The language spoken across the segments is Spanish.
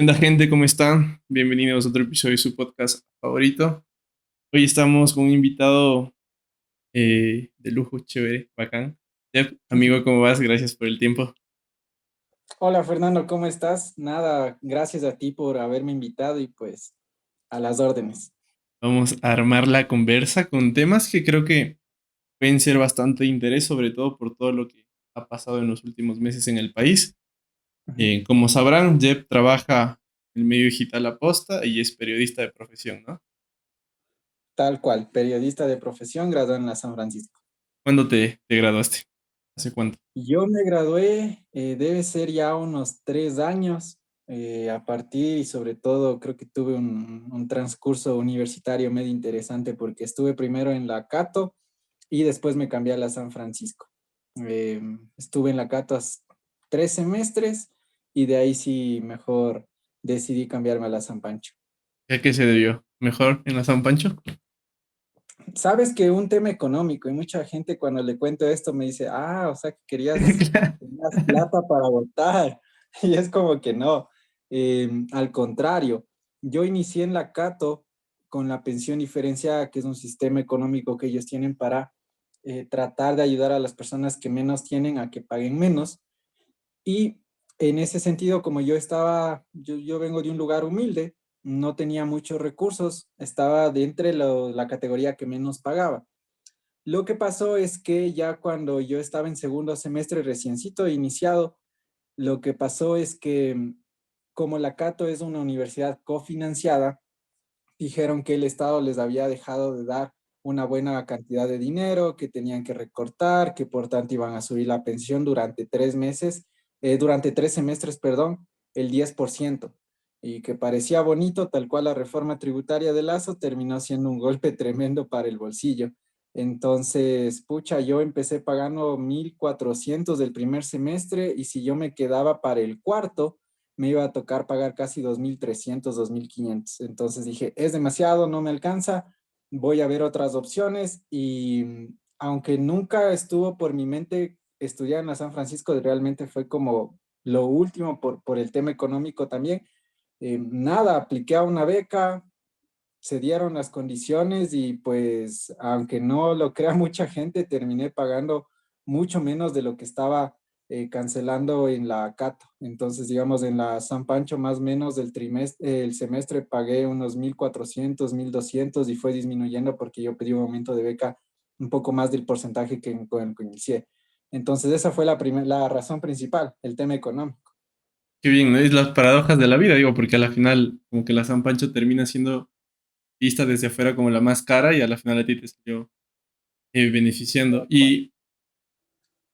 ¿Qué onda, gente? ¿Cómo están? Bienvenidos a otro episodio de su podcast favorito. Hoy estamos con un invitado de lujo, chévere, bacán. Jeff, amigo, ¿cómo vas? Gracias por el tiempo. Hola Fernando, ¿cómo estás? Nada, gracias a ti por haberme invitado y pues a las órdenes. Vamos a armar la conversa con temas que creo que pueden ser bastante de interés, sobre todo por todo lo que ha pasado en los últimos meses en el país. Ujú. Como sabrán, Jeff trabaja en el medio digital Aposta y es periodista de profesión, ¿no? Tal cual, periodista de profesión, graduado en la San Francisco. ¿Cuándo te graduaste? ¿Hace cuánto? Yo me gradué, debe ser ya unos 3 años, a partir y sobre todo creo que tuve un transcurso universitario medio interesante porque estuve primero en la Cato y después me cambié a la San Francisco. Estuve en la Cato 3 semestres y de ahí sí mejor decidí cambiarme a la San Pancho. ¿A qué se debió? ¿Mejor en la San Pancho? Sabes que un tema económico y mucha gente cuando le cuento esto me dice, o sea que tenías plata para votar. Y es como que no. Al contrario, yo inicié en la Cato con la pensión diferenciada, que es un sistema económico que ellos tienen para tratar de ayudar a las personas que menos tienen a que paguen menos. Y en ese sentido, como yo vengo de un lugar humilde, no tenía muchos recursos, estaba de entre la categoría que menos pagaba. Lo que pasó es que ya cuando yo estaba en segundo semestre reciencito iniciado, lo que pasó es que como la Cato es una universidad cofinanciada, dijeron que el Estado les había dejado de dar una buena cantidad de dinero, que tenían que recortar, que por tanto iban a subir la pensión durante 3 meses, durante 3 semestres, perdón, el 10%, y que parecía bonito, tal cual la reforma tributaria de Lazo terminó siendo un golpe tremendo para el bolsillo. Entonces, pucha, yo empecé pagando 1.400 del primer semestre y si yo me quedaba para el cuarto, me iba a tocar pagar casi 2.300, 2.500. Entonces dije, es demasiado, no me alcanza, voy a ver otras opciones y aunque nunca estuvo por mi mente estudiar en la San Francisco, realmente fue como lo último por el tema económico también. Nada, apliqué a una beca, se dieron las condiciones y pues aunque no lo crea mucha gente, terminé pagando mucho menos de lo que estaba cancelando en la Cato. Entonces, digamos, en la San Pancho más o menos del trimestre, el semestre pagué unos 1.400 1.200 y fue disminuyendo porque yo pedí un aumento de beca un poco más del porcentaje con el que inicié. Entonces, esa fue la razón principal, el tema económico. Qué bien, ¿no? Es las paradojas de la vida, digo, porque a la final, como que la San Pancho termina siendo vista desde afuera como la más cara y a la final a ti te salió beneficiando. Y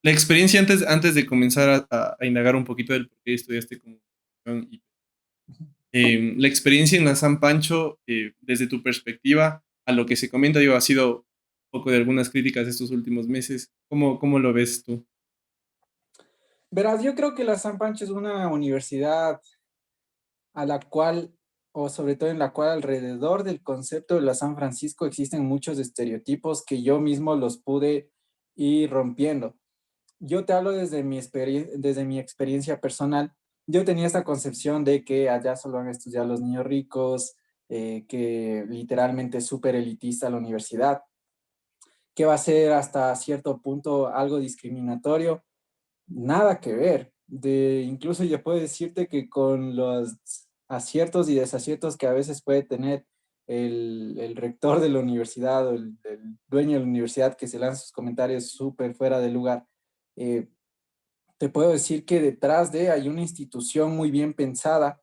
la experiencia antes de comenzar a indagar un poquito del por qué estudiaste comunicación, la experiencia en la San Pancho, desde tu perspectiva, a lo que se comenta, digo, ha sido un poco de algunas críticas de estos últimos meses. ¿Cómo lo ves tú? Verás, yo creo que la San Pancho es una universidad a la cual, o sobre todo en la cual alrededor del concepto de la San Francisco existen muchos estereotipos que yo mismo los pude ir rompiendo. Yo te hablo desde mi experiencia personal. Yo tenía esta concepción de que allá solo van a estudiar los niños ricos, que literalmente es súper elitista la universidad, que va a ser hasta cierto punto algo discriminatorio. Nada que ver. Incluso yo puedo decirte que con los aciertos y desaciertos que a veces puede tener el rector de la universidad o el dueño de la universidad que se lanza sus comentarios súper fuera de lugar, eh, te puedo decir que detrás de hay una institución muy bien pensada,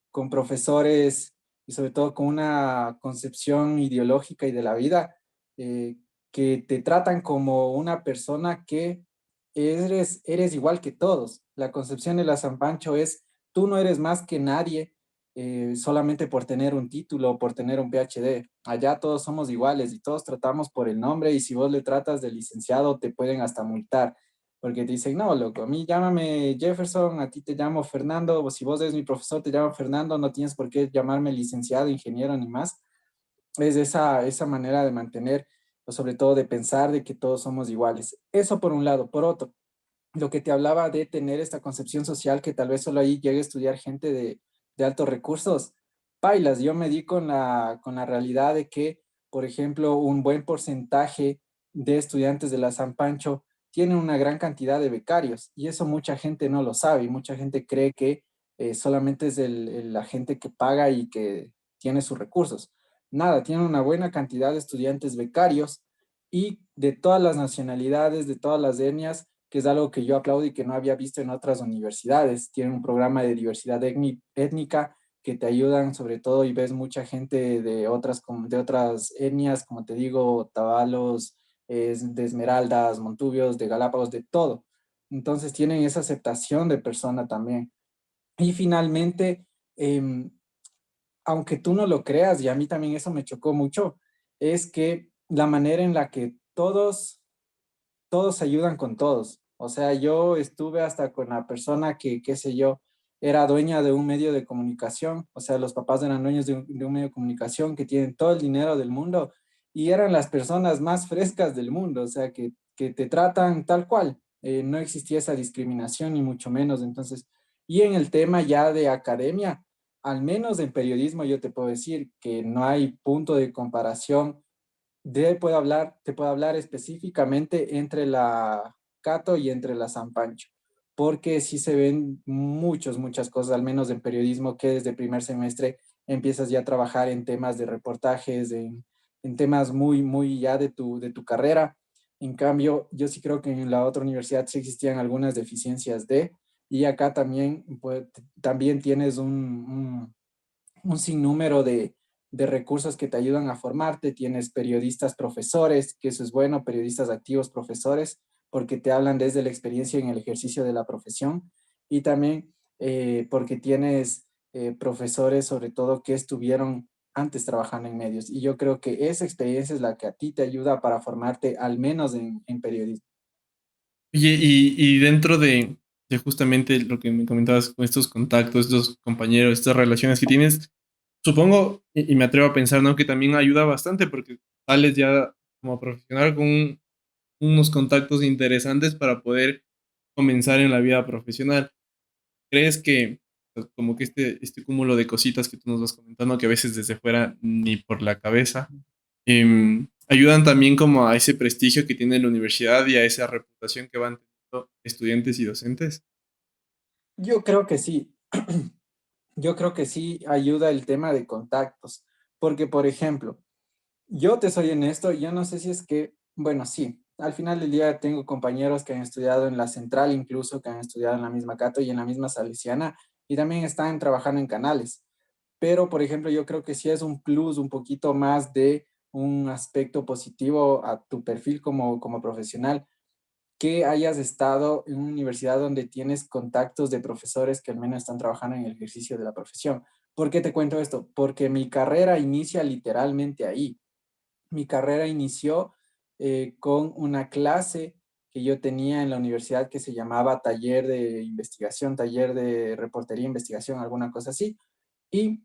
con profesores y sobre todo con una concepción ideológica y de la vida, eh, que te tratan como una persona que eres igual que todos. La concepción de la San Pancho es, tú no eres más que nadie solamente por tener un título o por tener un PhD. Allá todos somos iguales y todos tratamos por el nombre y si vos le tratas de licenciado te pueden hasta multar. Porque te dicen, no, loco, a mí llámame Jefferson, a ti te llamo Fernando, o si vos eres mi profesor, te llamo Fernando, no tienes por qué llamarme licenciado, ingeniero ni más. Es esa manera de mantener, o sobre todo de pensar de que todos somos iguales. Eso por un lado. Por otro, lo que te hablaba de tener esta concepción social que tal vez solo ahí llegue a estudiar gente de altos recursos, pailas, yo me di con la realidad de que, por ejemplo, un buen porcentaje de estudiantes de la San Pancho tienen una gran cantidad de becarios y eso mucha gente no lo sabe y mucha gente cree que solamente es la gente que paga y que tiene sus recursos. Nada, tienen una buena cantidad de estudiantes becarios y de todas las nacionalidades, de todas las etnias, que es algo que yo aplaudo y que no había visto en otras universidades. Tienen un programa de diversidad étnica que te ayudan sobre todo y ves mucha gente de otras etnias, como te digo, tabalos, de Esmeraldas, Montubios, de Galápagos, de todo. Entonces tienen esa aceptación de persona también. Y finalmente, em, aunque tú no lo creas, y a mí también eso me chocó mucho, es que la manera en la que todos se ayudan con todos. O sea, yo estuve hasta con la persona que, qué sé yo, era dueña de un medio de comunicación. O sea, los papás eran dueños de un medio de comunicación que tienen todo el dinero del mundo y eran las personas más frescas del mundo. O sea, que te tratan tal cual. No existía esa discriminación ni mucho menos. Entonces, y en el tema ya de academia, al menos en periodismo, yo te puedo decir que no hay punto de comparación te puedo hablar específicamente entre la Cato y entre la San Pancho, porque sí se ven muchas cosas, al menos en periodismo, que desde primer semestre empiezas ya a trabajar en temas de reportajes, en temas muy ya de tu carrera. En cambio, yo sí creo que en la otra universidad sí existían algunas deficiencias y acá también, pues, también tienes un sinnúmero de recursos que te ayudan a formarte. Tienes periodistas profesores, que eso es bueno, periodistas activos profesores, porque te hablan desde la experiencia en el ejercicio de la profesión. Y también porque tienes profesores, sobre todo, que estuvieron antes trabajando en medios. Y yo creo que esa experiencia es la que a ti te ayuda para formarte, al menos en periodismo. Oye, y dentro de justamente lo que me comentabas con estos contactos, estos compañeros, estas relaciones que tienes, supongo, y me atrevo a pensar, ¿no? Que también ayuda bastante porque sales ya como profesional con unos contactos interesantes para poder comenzar en la vida profesional. ¿Crees que pues, como que este cúmulo de cositas que tú nos vas comentando, que a veces desde fuera ni por la cabeza, ayudan también como a ese prestigio que tiene la universidad y a esa reputación que van teniendo estudiantes y docentes? Yo creo que sí. Yo creo que sí ayuda el tema de contactos, porque, por ejemplo, yo te soy honesto, yo no sé si es que, bueno, sí, al final del día tengo compañeros que han estudiado en la Central, incluso que han estudiado en la misma Cato y en la misma Salesiana, y también están trabajando en canales. Pero, por ejemplo, yo creo que sí es un plus, un poquito más de un aspecto positivo a tu perfil como profesional, que hayas estado en una universidad donde tienes contactos de profesores que al menos están trabajando en el ejercicio de la profesión. ¿Por qué te cuento esto? Porque mi carrera inicia literalmente ahí. Mi carrera inició con una clase que yo tenía en la universidad que se llamaba taller de investigación, taller de reportería e investigación, alguna cosa así. Y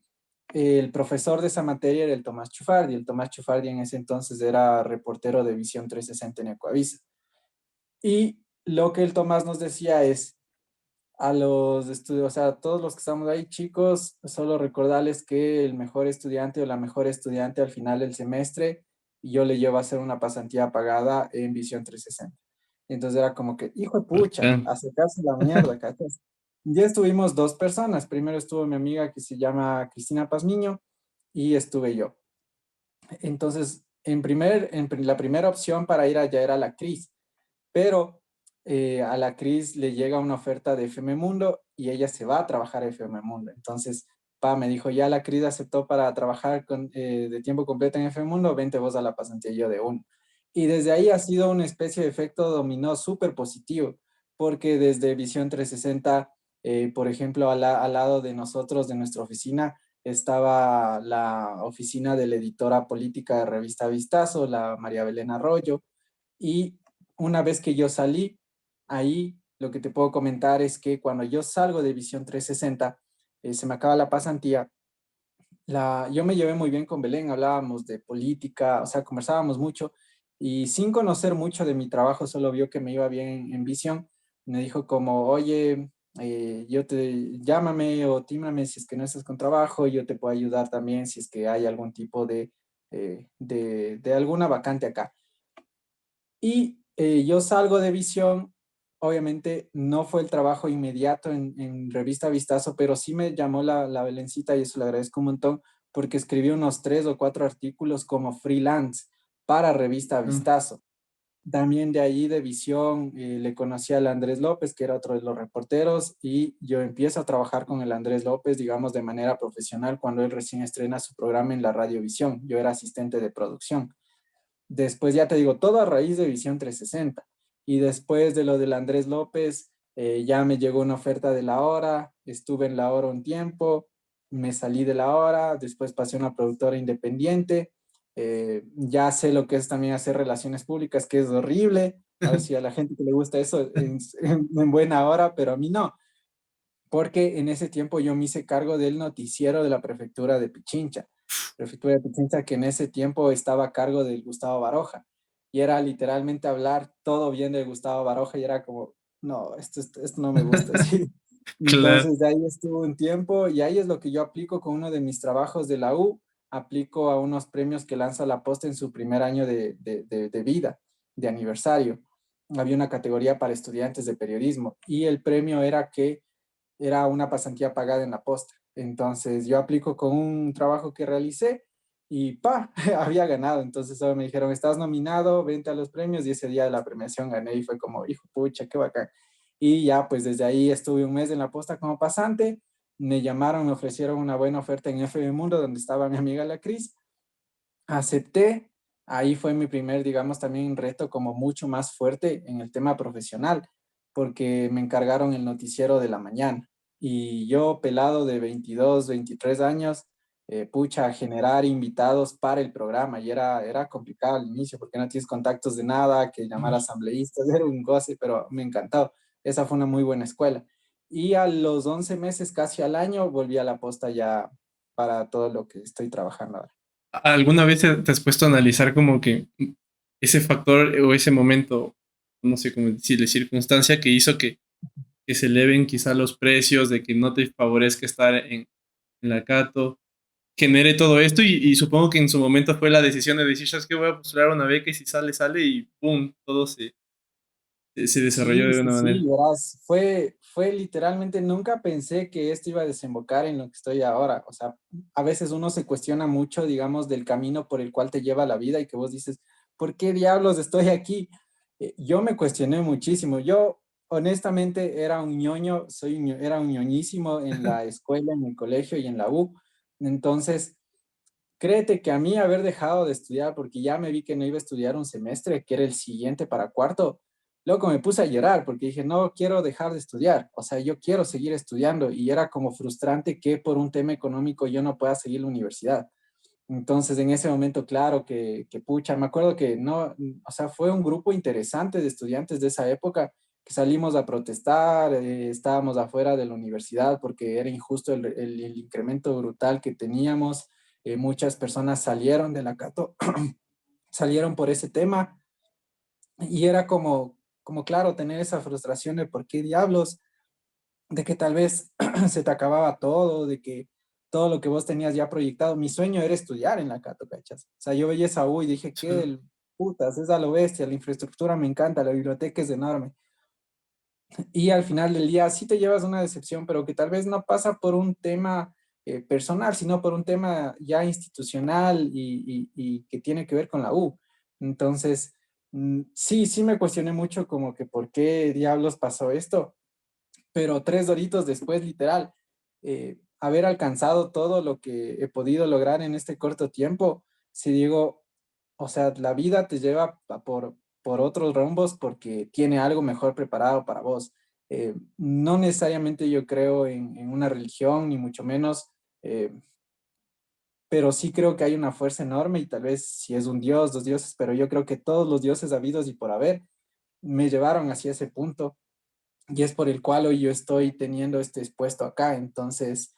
el profesor de esa materia era el Tomás Chufardi. El Tomás Chufardi en ese entonces era reportero de Visión 360 en Ecuavisa. Y lo que el Tomás nos decía es, a los estudios, o sea, a todos los que estamos ahí, chicos, solo recordarles que el mejor estudiante o la mejor estudiante al final del semestre, yo le llevo a hacer una pasantía pagada en Visión 360. Entonces era como que, hijo de pucha, Bacán. acercarse la mierda, ¿cachas? Ya estuvimos dos personas. Primero estuvo mi amiga que se llama Cristina Pazmiño y estuve yo. Entonces, la primera opción para ir allá era la Cris, pero a la Cris le llega una oferta de FM Mundo y ella se va a trabajar a FM Mundo. Entonces, me dijo, ya la Cris aceptó para trabajar de tiempo completo en FM Mundo, vente vos a la pasantía yo de uno. Y desde ahí ha sido una especie de efecto dominó súper positivo, porque desde Visión 360, por ejemplo, al lado de nosotros, de nuestra oficina, estaba la oficina de la editora política de Revista Vistazo, la María Belén Arroyo, y una vez que yo salí, ahí lo que te puedo comentar es que cuando yo salgo de Visión 360, se me acaba la pasantía, yo me llevé muy bien con Belén, hablábamos de política, o sea, conversábamos mucho y sin conocer mucho de mi trabajo, solo vio que me iba bien en Visión, me dijo como, oye, llámame o tímame si es que no estás con trabajo, yo te puedo ayudar también si es que hay algún tipo de alguna vacante acá. Y yo salgo de Visión, obviamente no fue el trabajo inmediato en Revista Vistazo, pero sí me llamó la Belencita y eso le agradezco un montón porque escribí unos 3 o 4 artículos como freelance para Revista Ah, Vistazo. También de ahí de Visión le conocí al Andrés López, que era otro de los reporteros, y yo empiezo a trabajar con el Andrés López, digamos, de manera profesional cuando él recién estrena su programa en la Radiovisión. Yo era asistente de producción. Después, ya te digo, todo a raíz de Visión 360. Y después de lo del Andrés López, ya me llegó una oferta de La Hora, estuve en La Hora un tiempo, me salí de La Hora, después pasé a una productora independiente, ya sé lo que es también hacer relaciones públicas, que es horrible, a ver si a la gente que le gusta eso en buena hora, pero a mí no, porque en ese tiempo yo me hice cargo del noticiero de la prefectura de Pichincha. Prefectura de Pichincha que en ese tiempo estaba a cargo del Gustavo Baroja. Y era literalmente hablar todo bien de Gustavo Baroja y era como, no, esto no me gusta, ¿sí? claro. Entonces de ahí estuve un tiempo y ahí es lo que yo aplico con uno de mis trabajos de la U. Aplico a unos premios que lanza La Posta en su primer año de vida, de aniversario. Había una categoría para estudiantes de periodismo y el premio era que era una pasantía pagada en La Posta. Entonces yo aplico con un trabajo que realicé y pa, había ganado. Entonces solo me dijeron, estás nominado, vente a los premios y ese día de la premiación gané y fue como, hijo pucha, qué bacán. Y ya pues desde ahí estuve un mes en La Posta como pasante. Me llamaron, me ofrecieron una buena oferta en FM Mundo donde estaba mi amiga la Cris. Acepté. Ahí fue mi primer, digamos, también reto como mucho más fuerte en el tema profesional, porque me encargaron el noticiero de la mañana. Y yo, pelado de 22 23 años, pucha, generar invitados para el programa. Y era complicado al inicio, porque no tienes contactos de nada, que llamar a asambleístas, era un goce, pero me encantó. Esa fue una muy buena escuela. Y a los 11 meses, casi al año, volví a la posta ya para todo lo que estoy trabajando ahora. ¿Alguna vez te has puesto a analizar como que ese factor o ese momento, no sé cómo decirle, circunstancia que hizo que se eleven quizá los precios, de que no te favorezca estar en la Cato, genere todo esto y supongo que en su momento fue la decisión de decir, ¿sabes qué? Voy a postular una beca y si sale, sale y ¡pum! Todo se desarrolló Sí, de sí, una sí, manera. verás, fue literalmente, nunca pensé que esto iba a desembocar en lo que estoy ahora. O sea, a veces uno se cuestiona mucho, digamos, del camino por el cual te lleva la vida y que vos dices, ¿por qué diablos estoy aquí? Yo me cuestioné muchísimo. Yo, honestamente, era un ñoño, era un ñoñísimo en la escuela, en el colegio y en la U. Entonces, créete que a mí haber dejado de estudiar, porque ya me vi que no iba a estudiar un semestre, que era el siguiente para cuarto, luego me puse a llorar porque dije, no quiero dejar de estudiar, o sea, yo quiero seguir estudiando y era como frustrante que por un tema económico yo no pueda seguir la universidad. Entonces, en ese momento, claro que pucha, me acuerdo que no, o sea, fue un grupo interesante de estudiantes de esa época que salimos a protestar, estábamos afuera de la universidad porque era injusto el incremento brutal que teníamos. Muchas personas salieron de la Cato, salieron por ese tema y era como claro, tener esa frustración de por qué diablos, de que tal vez se te acababa todo, de que todo lo que vos tenías ya proyectado. Mi sueño era estudiar en la Cato, ¿cachas? O sea, yo veía esa U y dije, qué Sí. del putas, es a lo bestia, la infraestructura me encanta, la biblioteca es enorme. Y al final del día sí te llevas una decepción, pero que tal vez no pasa por un tema personal, sino por un tema ya institucional y que tiene que ver con la U. Entonces, sí, sí me cuestioné mucho como que por qué diablos pasó esto, pero 3 doritos después, literal, haber alcanzado todo lo que he podido lograr en este corto tiempo, si digo, o sea, la vida te lleva por otros rumbos porque tiene algo mejor preparado para vos. No necesariamente yo creo en una religión, ni mucho menos, eh, pero sí creo que hay una fuerza enorme y tal vez si es un dios, dos dioses, pero yo creo que todos los dioses habidos y por haber me llevaron hacia ese punto y es por el cual hoy yo estoy teniendo este puesto acá. Entonces,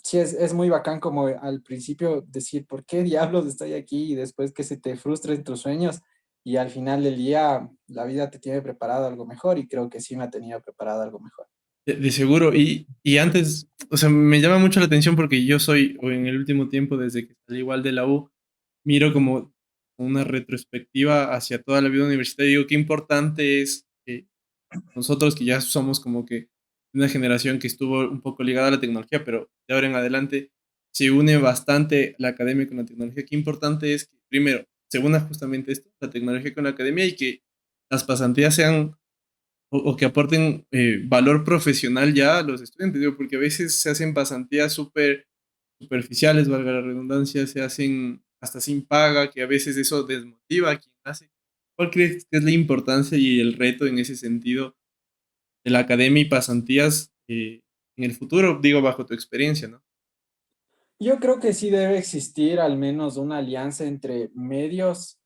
sí, es muy bacán como al principio decir, ¿por qué diablos estoy aquí? Y después que se te frustren tus sueños y al final del día la vida te tiene preparado algo mejor y creo que sí me ha tenido preparado algo mejor. De seguro. Y antes, o sea, me llama mucho la atención porque yo soy, o en el último tiempo, desde que salí igual de la U, miro como una retrospectiva hacia toda la vida universitaria y digo, qué importante es que nosotros que ya somos como que una generación que estuvo un poco ligada a la tecnología, pero de ahora en adelante se une bastante la academia con la tecnología. Qué importante es que, primero, se una justamente esto, la tecnología con la academia y que las pasantías sean o que aporten valor profesional ya a los estudiantes, digo, porque a veces se hacen pasantías súper superficiales, valga la redundancia, se hacen hasta sin paga, que a veces eso desmotiva a quien hace. ¿Cuál crees que es la importancia y el reto en ese sentido de la academia y pasantías en el futuro? Digo, bajo tu experiencia, ¿no? Yo creo que sí debe existir al menos una alianza entre medios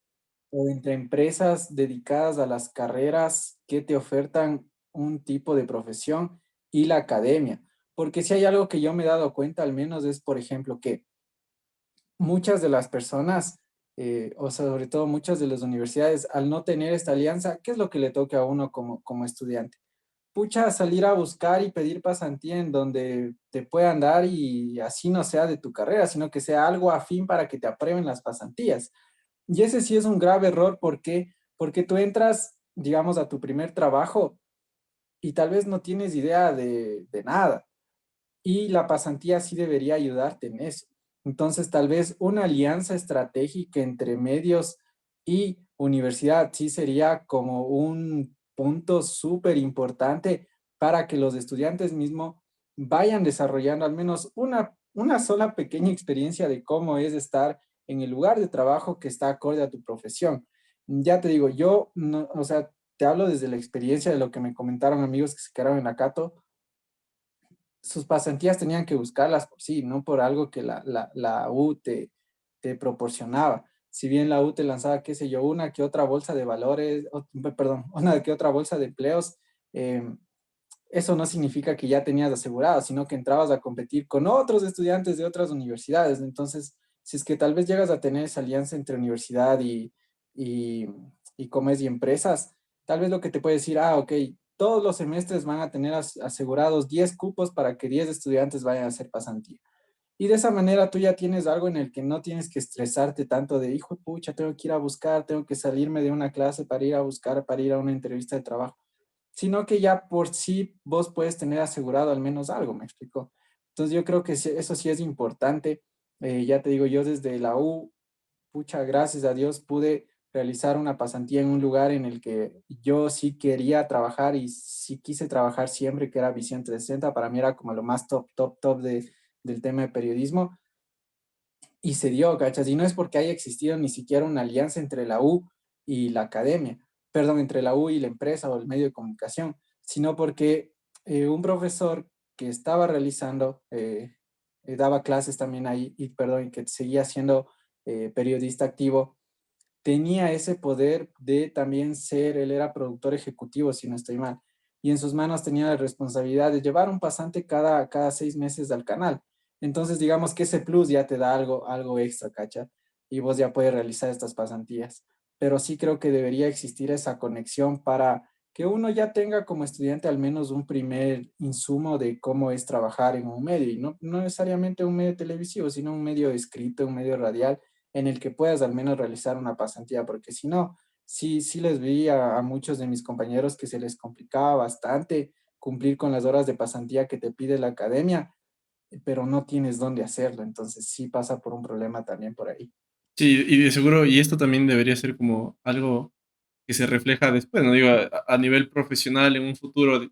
o entre empresas dedicadas a las carreras que te ofertan un tipo de profesión y la academia. Porque si hay algo que yo me he dado cuenta al menos es, por ejemplo, que muchas de las personas, o sobre todo muchas de las universidades, al no tener esta alianza, ¿qué es lo que le toca a uno como estudiante? Pucha, salir a buscar y pedir pasantía en donde te puedan dar y así no sea de tu carrera, sino que sea algo afín para que te aprueben las pasantías. Y ese sí es un grave error, ¿por qué? Porque tú entras, digamos, a tu primer trabajo y tal vez no tienes idea de nada y la pasantía sí debería ayudarte en eso. Entonces, tal vez una alianza estratégica entre medios y universidad sí sería como un punto súper importante para que los estudiantes mismos vayan desarrollando al menos una sola pequeña experiencia de cómo es estar en el lugar de trabajo que está acorde a tu profesión. Ya te digo, yo, no, o sea, te hablo desde la experiencia de lo que me comentaron amigos que se quedaron en la Cato. Sus pasantías tenían que buscarlas por sí, no por algo que la U te proporcionaba. Si bien la U te lanzaba, qué sé yo, una que otra bolsa de valores, perdón, una que otra bolsa de empleos, eh, eso no significa que ya tenías asegurado, sino que entrabas a competir con otros estudiantes de otras universidades. Entonces, si es que tal vez llegas a tener esa alianza entre universidad y, y comercio y empresas, tal vez lo que te puede decir, ah, ok, todos los semestres van a tener asegurados 10 cupos para que 10 estudiantes vayan a hacer pasantía. Y de esa manera tú ya tienes algo en el que no tienes que estresarte tanto de, hijo de pucha, tengo que ir a buscar, tengo que salirme de una clase para ir a buscar, para ir a una entrevista de trabajo, sino que ya por sí vos puedes tener asegurado al menos algo, ¿me explico? Entonces yo creo que eso sí es importante. Ya te digo, yo desde la U, pucha, gracias a Dios pude realizar una pasantía en un lugar en el que yo sí quería trabajar y sí quise trabajar siempre, que era Visión 360. Para mí era como lo más top, top, top del tema de periodismo. Y se dio, ¿cachas? Y no es porque haya existido ni siquiera una alianza entre la U y la academia, perdón, entre la U y la empresa o el medio de comunicación, sino porque un profesor que estaba realizando, daba clases también ahí, y perdón, que seguía siendo periodista activo, tenía ese poder de también ser, él era productor ejecutivo, si no estoy mal, y en sus manos tenía la responsabilidad de llevar un pasante cada 6 meses al canal. Entonces, digamos que ese plus ya te da algo extra, ¿cacha? Y vos ya puedes realizar estas pasantías. Pero sí creo que debería existir esa conexión para que uno ya tenga como estudiante al menos un primer insumo de cómo es trabajar en un medio, y no necesariamente un medio televisivo, sino un medio escrito, un medio radial en el que puedas al menos realizar una pasantía, porque si no, sí les vi a muchos de mis compañeros que se les complicaba bastante cumplir con las horas de pasantía que te pide la academia, pero no tienes dónde hacerlo, entonces sí pasa por un problema también por ahí. Sí, y de seguro, y esto también debería ser como algo que se refleja después, ¿no? Digo, a nivel profesional en un futuro de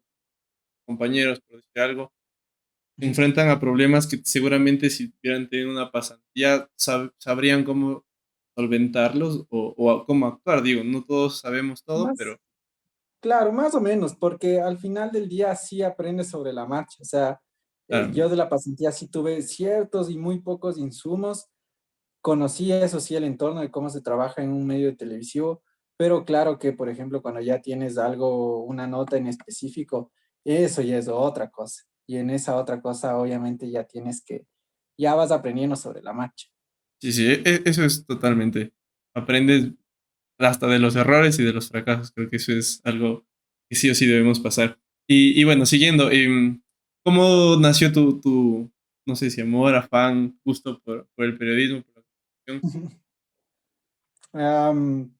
compañeros, por decir algo se Ujú. enfrentan a problemas que seguramente si hubieran tenido una pasantía sabrían cómo solventarlos o cómo actuar. Digo, no todos sabemos todo, Más, pero claro, más o menos, porque al final del día sí aprendes sobre la marcha, o sea, yo claramente. de la pasantía sí tuve ciertos y muy pocos insumos. Conocí eso sí, el entorno de cómo se trabaja en un medio televisivo, pero claro que, por ejemplo, cuando ya tienes algo, una nota en específico, eso ya es otra cosa. Y en esa otra cosa, obviamente, ya vas aprendiendo sobre la marcha. Sí, sí, eso es totalmente. Aprendes hasta de los errores y de los fracasos. Creo que eso es algo que sí o sí debemos pasar. Y bueno, siguiendo, ¿cómo nació no sé si amor, afán, gusto por el periodismo, por la comunicación? Am,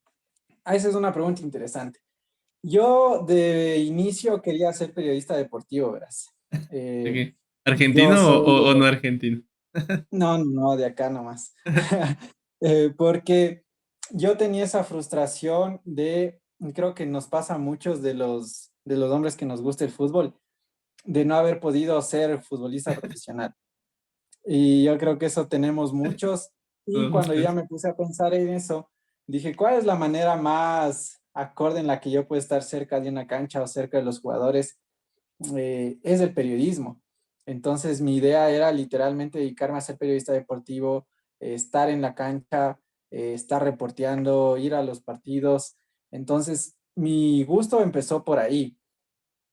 Esa es una pregunta interesante. Yo de inicio quería ser periodista deportivo, verás. ¿De Eh, qué? yo ¿Argentino soy o no de... argentino? No, no, de acá nomás. Porque yo tenía esa frustración de, creo que nos pasa a muchos de los hombres que nos gusta el fútbol, de no haber podido ser futbolista profesional. Y yo creo que eso tenemos muchos. Y Todos, cuando yo ya pues. me puse a pensar en eso, dije, ¿cuál es la manera más acorde en la que yo puedo estar cerca de una cancha o cerca de los jugadores? Es el periodismo. Entonces mi idea era literalmente dedicarme a ser periodista deportivo, estar en la cancha, estar reporteando, ir a los partidos. Entonces mi gusto empezó por ahí.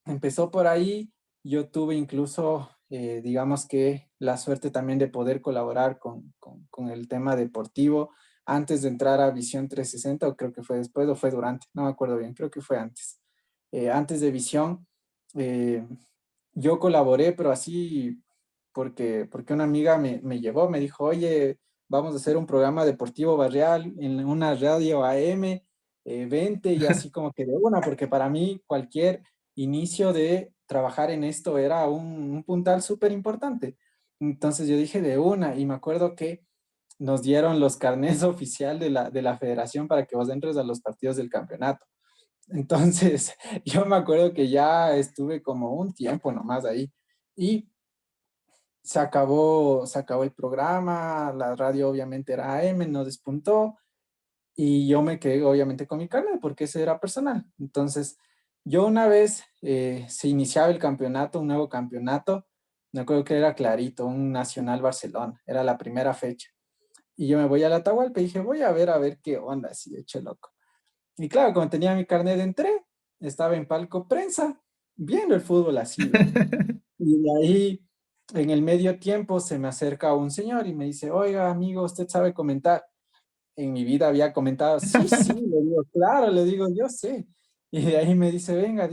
Empezó por ahí. Yo tuve incluso, digamos que la suerte también de poder colaborar con el tema deportivo antes de entrar a Visión 360, o creo que fue después o fue durante, no me acuerdo bien, creo que fue antes. Antes de Visión, eh, yo colaboré, pero así porque una amiga me llevó, me dijo, oye, vamos a hacer un programa deportivo barrial en una radio AM, vente y así como que de una, porque para mí cualquier inicio de trabajar en esto era un puntal súper importante. Entonces yo dije de una y me acuerdo que nos dieron los carnés oficial de la federación para que vos entres a los partidos del campeonato. Entonces, yo me acuerdo que ya estuve como un tiempo nomás ahí y se acabó el programa, la radio obviamente era AM, no despuntó y yo me quedé obviamente con mi carnet porque ese era personal. Entonces, yo una vez se iniciaba el campeonato, un nuevo campeonato, me acuerdo que era clarito, un Nacional Barcelona, era la primera fecha. Y yo me voy a la Atahualpa y dije, voy a ver qué onda, así, hecho loco. Y claro, como tenía mi carnet, entré, estaba en palco prensa, viendo el fútbol así, ¿ve? Y de ahí, en el medio tiempo, se me acerca un señor y me dice, oiga, amigo, ¿usted sabe comentar? En mi vida había comentado, sí, sí, le digo, claro, le digo, yo sé. Y de ahí me dice, venga,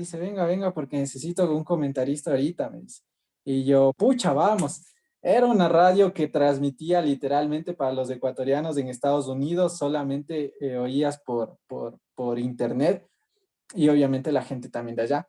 venga, porque necesito un comentarista ahorita, me dice. Y yo, pucha, vamos. Era una radio que transmitía literalmente para los ecuatorianos en Estados Unidos, solamente oías por internet y obviamente la gente también de allá.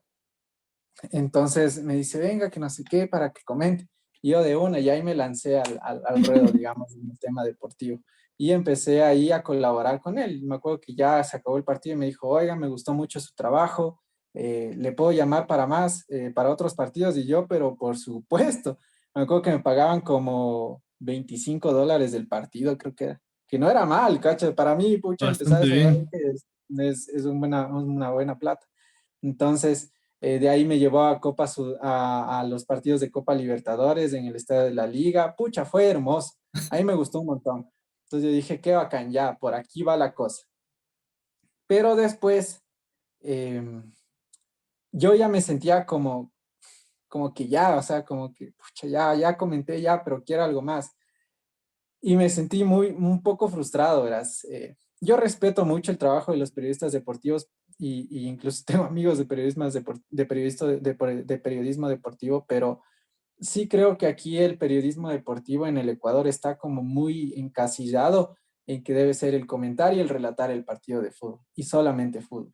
Entonces me dice, venga, que no sé qué, para que comente. Y yo de una, y ahí me lancé al ruedo, digamos, en el tema deportivo. Y empecé ahí a colaborar con él. Me acuerdo que ya se acabó el partido y me dijo, oiga, me gustó mucho su trabajo, le puedo llamar para más, para otros partidos. Y yo, pero por supuesto, me acuerdo que me pagaban como $25 del partido, creo que era. Que no era mal, cacho. Para mí, pucha, empezar Bastante esa radio bien. es una buena plata. Entonces, de ahí me llevó a a los partidos de Copa Libertadores en el Estadio de la Liga. Pucha, fue hermoso. Ahí me gustó un montón. Entonces yo dije, qué bacán, ya, por aquí va la cosa. Pero después, eh, yo ya me sentía como que ya, o sea, como que, pucha, ya comenté ya, pero quiero algo más. Y me sentí un poco frustrado, verás. Yo respeto mucho el trabajo de los periodistas deportivos y incluso tengo amigos de de periodismo deportivo, pero sí creo que aquí el periodismo deportivo en el Ecuador está como muy encasillado en que debe ser el comentar y el relatar el partido de fútbol y solamente fútbol.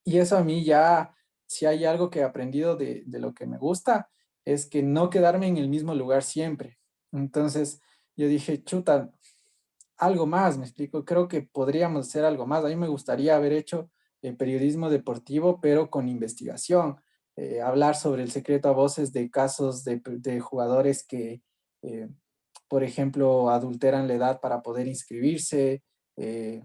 Y eso a mí ya, si hay algo que he aprendido de lo que me gusta, es que no quedarme en el mismo lugar siempre. Entonces yo dije, chuta, algo más, me explico, creo que podríamos hacer algo más. A mí me gustaría haber hecho periodismo deportivo, pero con investigación, hablar sobre el secreto a voces de casos de jugadores que, eh, por ejemplo, adulteran la edad para poder inscribirse. eh,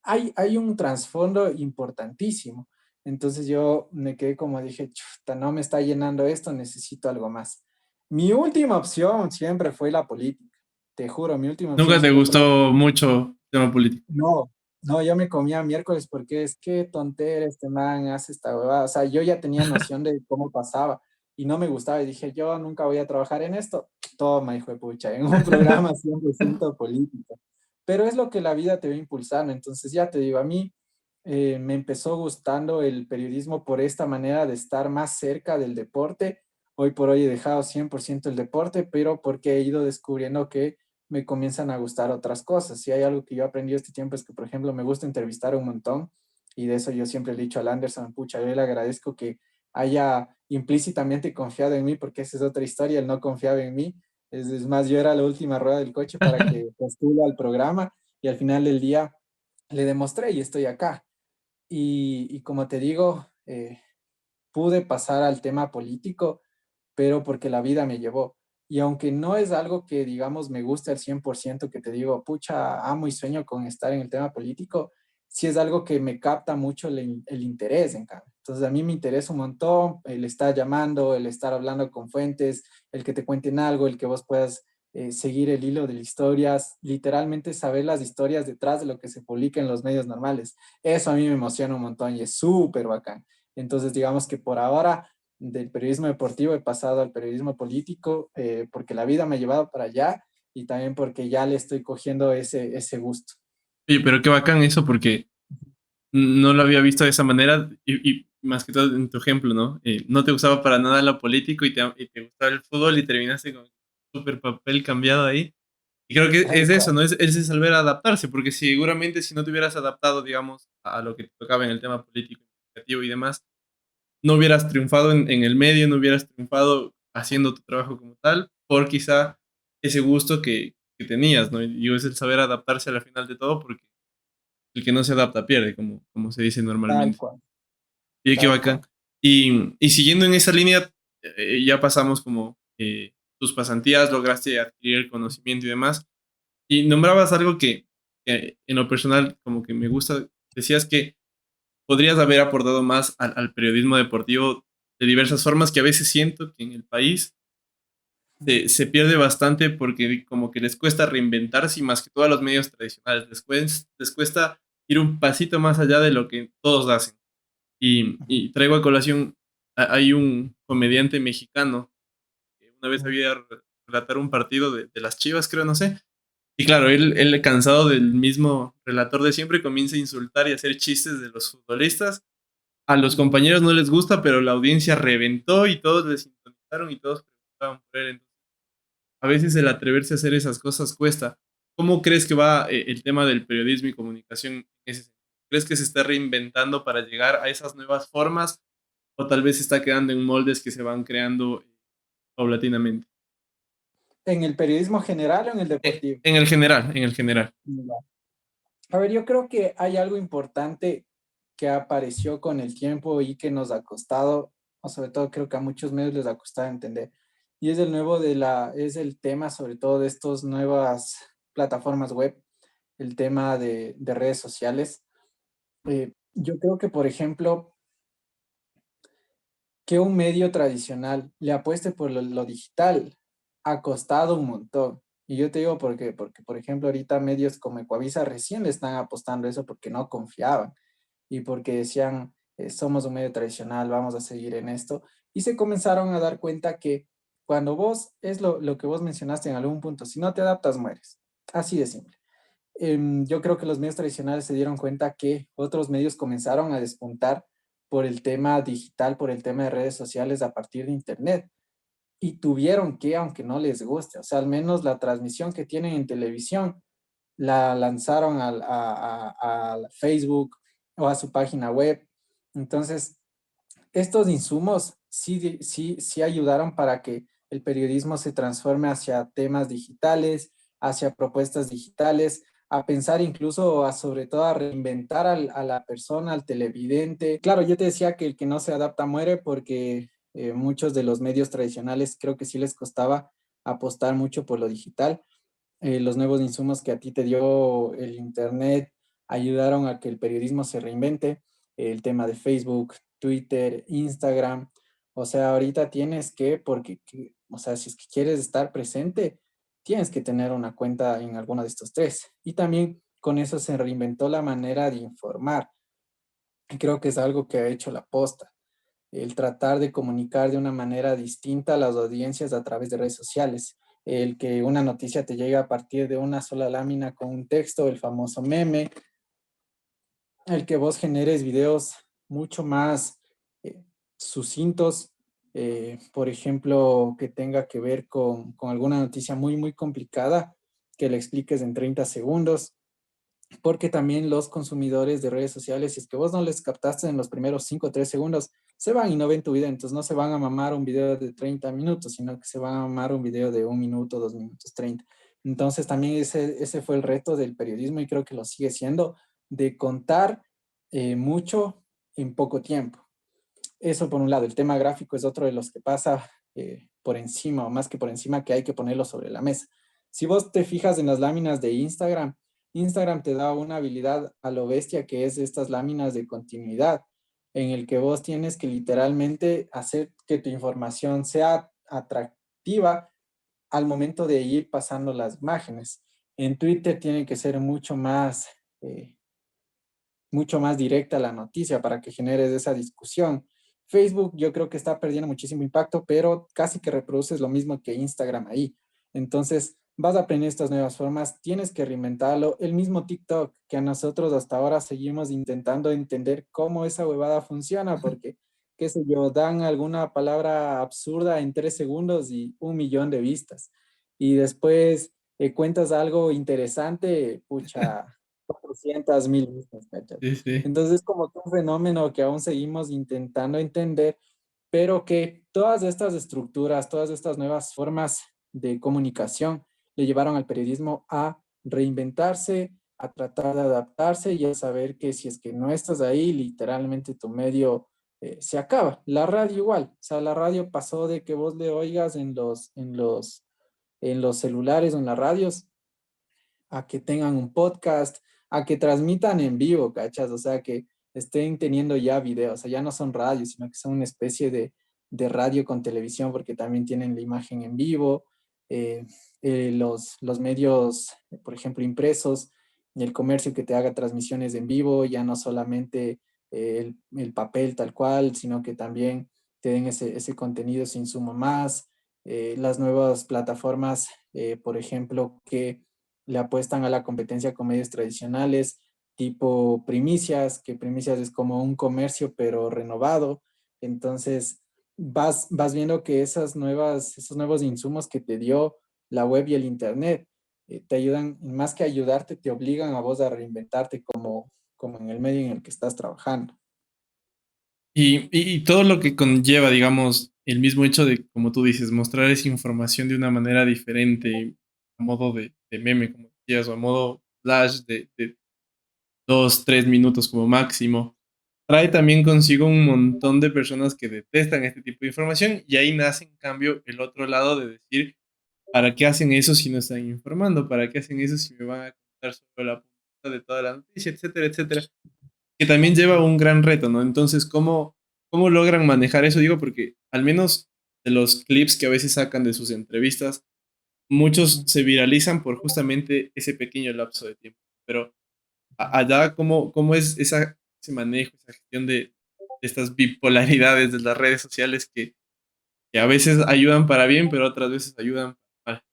hay un trasfondo importantísimo. Entonces yo me quedé como dije, chuta, no me está llenando esto, necesito algo más. Mi última opción siempre fue la política, te juro, mi última opción ¿Nunca te siempre fue la gustó política. mucho el tema político? No, no, yo me comía miércoles porque es que tontera este man hace esta huevada. O sea, yo ya tenía noción de cómo pasaba y no me gustaba y dije, yo nunca voy a trabajar en esto. Toma, hijo de pucha, en un programa 100% político. Pero es lo que la vida te va impulsando. Entonces, ya te digo, a mí me empezó gustando el periodismo por esta manera de estar más cerca del deporte. Hoy por hoy he dejado 100% el deporte, pero porque he ido descubriendo que me comienzan a gustar otras cosas. Si hay algo que yo he aprendido este tiempo es que, por ejemplo, me gusta entrevistar un montón y de eso yo siempre le he dicho al Anderson, pucha, yo le agradezco que haya implícitamente confiado en mí, porque esa es otra historia, él no confiaba en mí. Es más, yo era la última rueda del coche para que postule al programa y al final del día le demostré y estoy acá. Y como te digo, pude pasar al tema político, pero porque la vida me llevó. Y aunque no es algo que, digamos, me guste al 100%, que te digo, pucha, amo y sueño con estar en el tema político, sí es algo que me capta mucho el interés, en cambio. Entonces, a mí me interesa un montón el estar llamando, el estar hablando con fuentes, el que te cuenten algo, el que vos puedas seguir el hilo de las historias, literalmente saber las historias detrás de lo que se publica en los medios normales. Eso a mí me emociona un montón y es súper bacán. Entonces, digamos que por ahora del periodismo deportivo he pasado al periodismo político porque la vida me ha llevado para allá y también porque ya le estoy cogiendo ese gusto. Oye, pero qué bacán eso porque no lo había visto de esa manera y más que todo en tu ejemplo, ¿no? No te gustaba para nada lo político y te gustaba el fútbol y terminaste con un super papel cambiado ahí. Y creo que Tal es eso, cual. ¿no? Es saber adaptarse, porque seguramente si no te hubieras adaptado, digamos, a lo que te tocaba en el tema político, educativo y demás, no hubieras triunfado en el medio, no hubieras triunfado haciendo tu trabajo como tal, por quizá ese gusto que tenías, ¿no? Y es el saber adaptarse a la final de todo, porque el que no se adapta pierde, como se dice Tal normalmente. cual, Y qué tal bacán. cual. Y siguiendo en esa línea, ya pasamos como tus pasantías, lograste adquirir el conocimiento y demás. Y nombrabas algo que en lo personal como que me gusta. Decías que podrías haber aportado más al periodismo deportivo de diversas formas que a veces siento que en el país se pierde bastante porque como que les cuesta reinventarse y más que todo a los medios tradicionales. Les cuesta ir un pasito más allá de lo que todos hacen. Y traigo a colación, hay un comediante mexicano que una vez había relatar un partido de las Chivas, creo, no sé. Y claro, él cansado del mismo relator de siempre comienza a insultar y a hacer chistes de los futbolistas. A los compañeros no les gusta, pero la audiencia reventó y todos les sintonizaron y todos preguntaban por él. Entonces, a veces el atreverse a hacer esas cosas cuesta. ¿Cómo crees que va el tema del periodismo y comunicación en ese sentido? ¿Crees que se está reinventando para llegar a esas nuevas formas o tal vez se está quedando en moldes que se van creando paulatinamente? ¿En el periodismo general o en el deportivo? En el general, en el general. Ya. A ver, yo creo que hay algo importante que apareció con el tiempo y que nos ha costado, o sobre todo creo que a muchos medios les ha costado entender, y es el nuevo es el tema sobre todo de estas nuevas plataformas web, el tema de redes sociales. Yo creo que, por ejemplo, que un medio tradicional le apueste por lo digital ha costado un montón. Y yo te digo por qué, porque, por ejemplo, ahorita medios como Ecuavisa recién le están apostando eso porque no confiaban y porque decían, somos un medio tradicional, vamos a seguir en esto. Y se comenzaron a dar cuenta que cuando vos, es lo que vos mencionaste en algún punto, si no te adaptas, mueres. Así de simple. Yo creo que los medios tradicionales se dieron cuenta que otros medios comenzaron a despuntar por el tema digital, por el tema de redes sociales a partir de Internet. Y tuvieron que, aunque no les guste, o sea, al menos la transmisión que tienen en televisión, la lanzaron a Facebook o a su página web. Entonces, estos insumos sí ayudaron para que el periodismo se transforme hacia temas digitales, hacia propuestas digitales, a pensar incluso, sobre todo a reinventar a la persona, al televidente. Claro, yo te decía que el que no se adapta muere porque muchos de los medios tradicionales creo que sí les costaba apostar mucho por lo digital. Los nuevos insumos que a ti te dio el Internet ayudaron a que el periodismo se reinvente. El tema de Facebook, Twitter, Instagram. O sea, ahorita tienes que, o sea, si es que quieres estar presente, tienes que tener una cuenta en alguno de estos tres. Y también con eso se reinventó la manera de informar. Y creo que es algo que ha hecho la posta, el tratar de comunicar de una manera distinta a las audiencias a través de redes sociales, el que una noticia te llegue a partir de una sola lámina con un texto, el famoso meme, el que vos generes videos mucho más eh, sucintos, por ejemplo, que tenga que ver con alguna noticia muy, muy complicada, que le expliques en 30 segundos, porque también los consumidores de redes sociales, si es que vos no les captaste en los primeros 5 o 3 segundos, se van y no ven tu video, entonces no se van a mamar un video de 30 minutos, sino que se van a mamar un video de 1 minuto, 2 minutos 30. Entonces también ese fue el reto del periodismo y creo que lo sigue siendo, de contar mucho en poco tiempo. Eso por un lado. El tema gráfico es otro de los que pasa por encima, o más que por encima, que hay que ponerlo sobre la mesa. Si vos te fijas en las láminas de Instagram, Instagram te da una habilidad a lo bestia, que es estas láminas de continuidad, en el que vos tienes que literalmente hacer que tu información sea atractiva al momento de ir pasando las imágenes. En Twitter tiene que ser eh, mucho más directa la noticia para que generes esa discusión. Facebook yo creo que está perdiendo muchísimo impacto, pero casi que reproduces lo mismo que Instagram ahí. Entonces, vas a aprender estas nuevas formas, tienes que reinventarlo. El mismo TikTok, que a nosotros hasta ahora seguimos intentando entender cómo esa huevada funciona, porque, qué sé yo, dan alguna palabra absurda en 3 segundos y 1 millón de vistas. Y después cuentas algo interesante, pucha, 400.000 vistas, ¿cachai? Sí, sí. Entonces es como que un fenómeno que aún seguimos intentando entender, pero que todas estas estructuras, todas estas nuevas formas de comunicación le llevaron al periodismo a reinventarse, a tratar de adaptarse y a saber que si es que no estás ahí, literalmente tu medio se acaba. La radio igual, o sea, la radio pasó de que vos le oigas en los celulares o en las radios a que tengan un podcast, a que transmitan en vivo, ¿cachas? O sea, que estén teniendo ya videos, o sea, ya no son radios, sino que son una especie de radio con televisión, porque también tienen la imagen en vivo, eh, los medios, por ejemplo, impresos, y el comercio que te haga transmisiones en vivo, ya no solamente el papel tal cual, sino que también te den ese contenido sin sumo más. Las nuevas plataformas, por ejemplo, que le apuestan a la competencia con medios tradicionales, tipo Primicias, que Primicias es como un comercio pero renovado. Entonces, vas viendo que esos nuevos insumos que te dio la web y el internet te ayudan, más que ayudarte, te obligan a vos a reinventarte como en el medio en el que estás trabajando. Y todo lo que conlleva, digamos, el mismo hecho de, como tú dices, mostrar esa información de una manera diferente, a modo de meme, como decías, o a modo flash de 2, 3 minutos como máximo, trae también consigo un montón de personas que detestan este tipo de información y ahí nace, en cambio, el otro lado de decir, ¿para qué hacen eso si no están informando? ¿Para qué hacen eso si me van a contar sobre la punta de toda la noticia, etcétera, etcétera? Que también lleva un gran reto, ¿no? Entonces, ¿cómo logran manejar eso? Digo, porque al menos de los clips que a veces sacan de sus entrevistas, muchos se viralizan por justamente ese pequeño lapso de tiempo. Pero allá, ¿cómo es ese manejo, esa gestión de estas bipolaridades de las redes sociales que a veces ayudan para bien, pero otras veces ayudan para mal?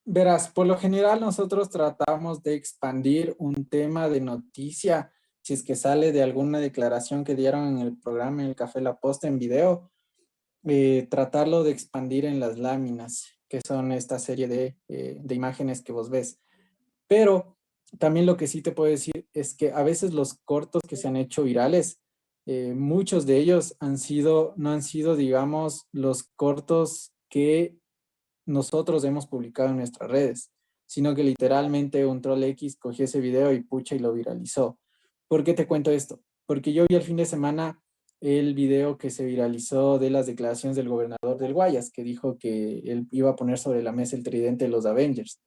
Verás, por lo general nosotros tratamos de expandir un tema de noticia, si es que sale de alguna declaración que dieron en el programa, en el Café La Posta en video, tratarlo de expandir en las láminas, que son esta serie de imágenes que vos ves. Pero también lo que sí te puedo decir es que a veces los cortos que se han hecho virales, muchos de ellos no han sido, digamos, los cortos que nosotros hemos publicado en nuestras redes, sino que literalmente un troll X cogió ese video y pucha y lo viralizó. ¿Por qué te cuento esto? Porque yo vi el fin de semana el video que se viralizó de las declaraciones del gobernador del Guayas, que dijo que él iba a poner sobre la mesa el tridente de los Avengers.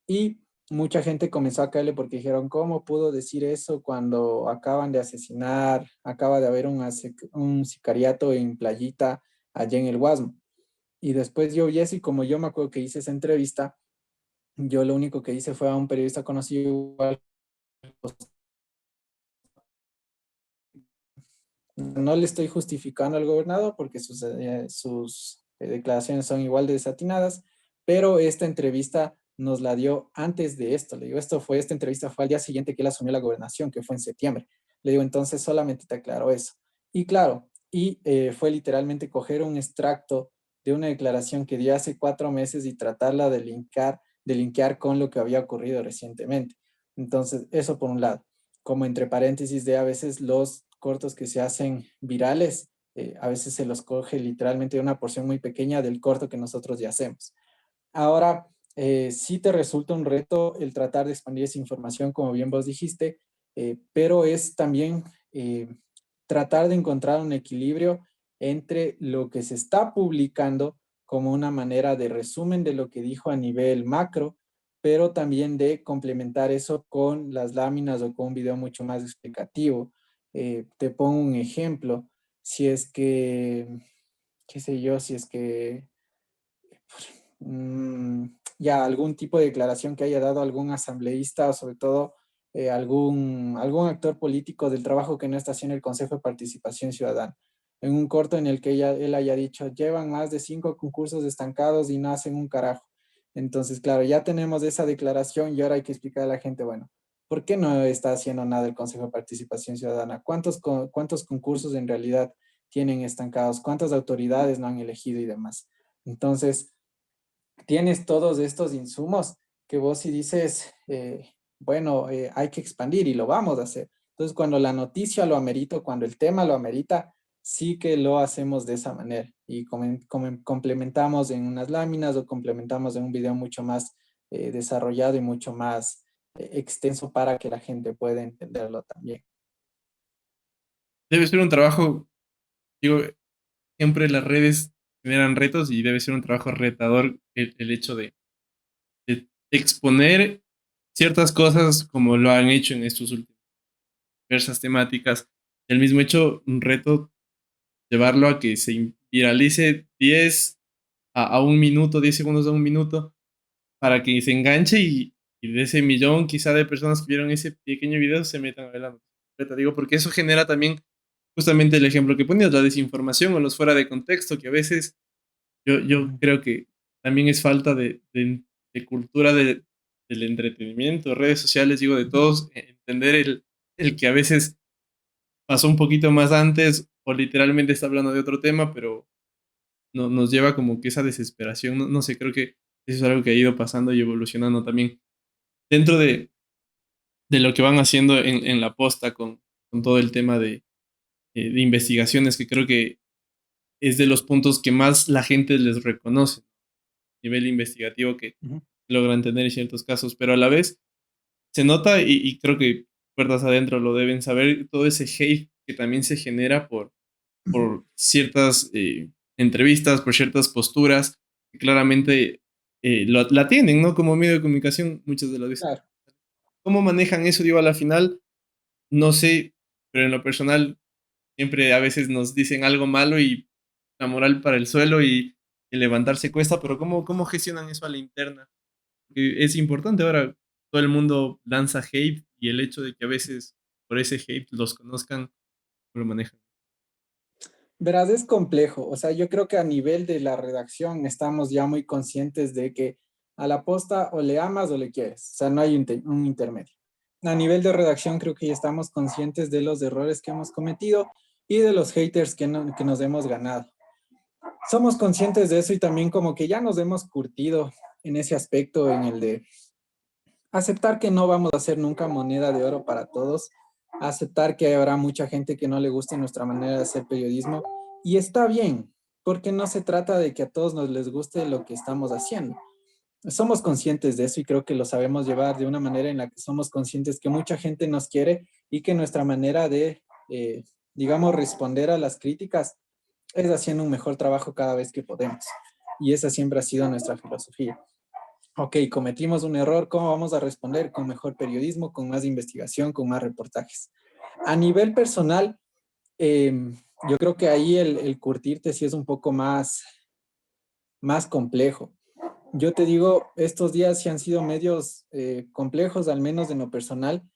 Y mucha gente comenzó a caerle porque dijeron, ¿cómo pudo decir eso cuando acaban de asesinar, acaba de haber un sicariato en Playita allá en el Guasmo? Y después yo vi eso y como yo me acuerdo que hice esa entrevista, yo lo único que hice fue a un periodista conocido igual, pues, no le estoy justificando al gobernador porque sus declaraciones son igual de desatinadas, pero esta entrevista nos la dio antes de esto. Le digo, esta entrevista fue al día siguiente que él asumió la gobernación, que fue en septiembre. Le digo, entonces solamente te aclaro eso. Y claro, fue literalmente coger un extracto de una declaración que dio hace 4 meses y tratarla de linkear con lo que había ocurrido recientemente. Entonces, eso por un lado, como entre paréntesis de a veces los cortos que se hacen virales, a veces se los coge literalmente una porción muy pequeña del corto que nosotros ya hacemos. Ahora, sí te resulta un reto el tratar de expandir esa información, como bien vos dijiste, pero es también tratar de encontrar un equilibrio entre lo que se está publicando como una manera de resumen de lo que dijo a nivel macro, pero también de complementar eso con las láminas o con un video mucho más explicativo. Te pongo un ejemplo. Si es que, qué sé yo, si es que mm, ya algún tipo de declaración que haya dado algún asambleísta o sobre todo algún actor político del trabajo que no está haciendo el Consejo de Participación Ciudadana. En un corto en el que él haya dicho, llevan más de 5 concursos estancados y no hacen un carajo. Entonces, claro, ya tenemos esa declaración y ahora hay que explicar a la gente, bueno, ¿por qué no está haciendo nada el Consejo de Participación Ciudadana? ¿Cuántos concursos en realidad tienen estancados? ¿Cuántas autoridades no han elegido y demás? Entonces, tienes todos estos insumos que vos si dices, bueno, hay que expandir y lo vamos a hacer. Entonces, cuando la noticia lo amerita, cuando el tema lo amerita, sí que lo hacemos de esa manera y complementamos en unas láminas o complementamos en un video mucho más desarrollado y mucho más extenso para que la gente pueda entenderlo también. Debe ser un trabajo, digo, siempre las redes generan retos y debe ser un trabajo retador el hecho de exponer ciertas cosas como lo han hecho en estos últimos diversas temáticas. El mismo hecho, un reto llevarlo a que se viralice 10 a un minuto, 10 segundos a un minuto, para que se enganche y de ese millón quizá de personas que vieron ese pequeño video se metan a ver la noticia completa. Digo, porque eso genera también justamente el ejemplo que ponías, la desinformación o los fuera de contexto, que a veces yo Ujú. creo que también es falta de cultura del entretenimiento, redes sociales, digo, de todos, entender el que a veces pasó un poquito más antes o literalmente está hablando de otro tema, pero no, nos lleva como que esa desesperación, no, no sé, creo que eso es algo que ha ido pasando y evolucionando también dentro de lo que van haciendo en la posta con todo el tema de investigaciones, que creo que es de los puntos que más la gente les reconoce, nivel investigativo que Ujú. logran tener en ciertos casos, pero a la vez se nota y creo que puertas adentro lo deben saber, todo ese hate que también se genera por ciertas entrevistas, por ciertas posturas que claramente la tienen, ¿no? Como medio de comunicación muchas de las veces. Claro. ¿Cómo manejan eso? Digo, a la final, no sé, pero en lo personal siempre a veces nos dicen algo malo y la moral para el suelo y levantarse cuesta, pero ¿cómo gestionan eso a la interna? Porque es importante ahora, todo el mundo lanza hate y el hecho de que a veces por ese hate los conozcan, lo manejan. Verás, es complejo. O sea, yo creo que a nivel de la redacción estamos ya muy conscientes de que a la posta o le amas o le quieres. O sea, no hay un intermedio. A nivel de redacción creo que ya estamos conscientes de los errores que hemos cometido y de los haters que nos hemos ganado. Somos conscientes de eso y también como que ya nos hemos curtido en ese aspecto, en el de aceptar que no vamos a ser nunca moneda de oro para todos, aceptar que habrá mucha gente que no le guste nuestra manera de hacer periodismo y está bien, porque no se trata de que a todos nos les guste lo que estamos haciendo. Somos conscientes de eso y creo que lo sabemos llevar de una manera en la que somos conscientes que mucha gente nos quiere y que nuestra manera de, digamos, responder a las críticas es haciendo un mejor trabajo cada vez que podemos. Y esa siempre ha sido nuestra filosofía. Ok, cometimos un error, ¿cómo vamos a responder? Con mejor periodismo, con más investigación, con más reportajes. A nivel personal, yo creo que ahí el curtirte sí es un poco más complejo. Yo te digo, estos días sí han sido medios complejos, al menos en lo personal,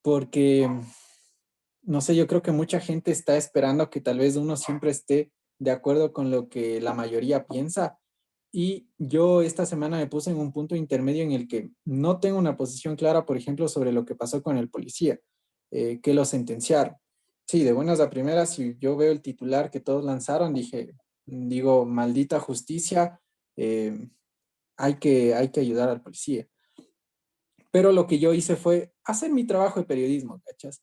porque, no sé, yo creo que mucha gente está esperando que tal vez uno siempre esté de acuerdo con lo que la mayoría piensa Y yo esta semana me puse en un punto intermedio en el que no tengo una posición clara, por ejemplo, sobre lo que pasó con el policía, que lo sentenciaron. Sí, de buenas a primeras, si yo veo el titular que todos lanzaron, digo, maldita justicia, eh, hay que ayudar al policía. Pero lo que yo hice fue hacer mi trabajo de periodismo, ¿cachas?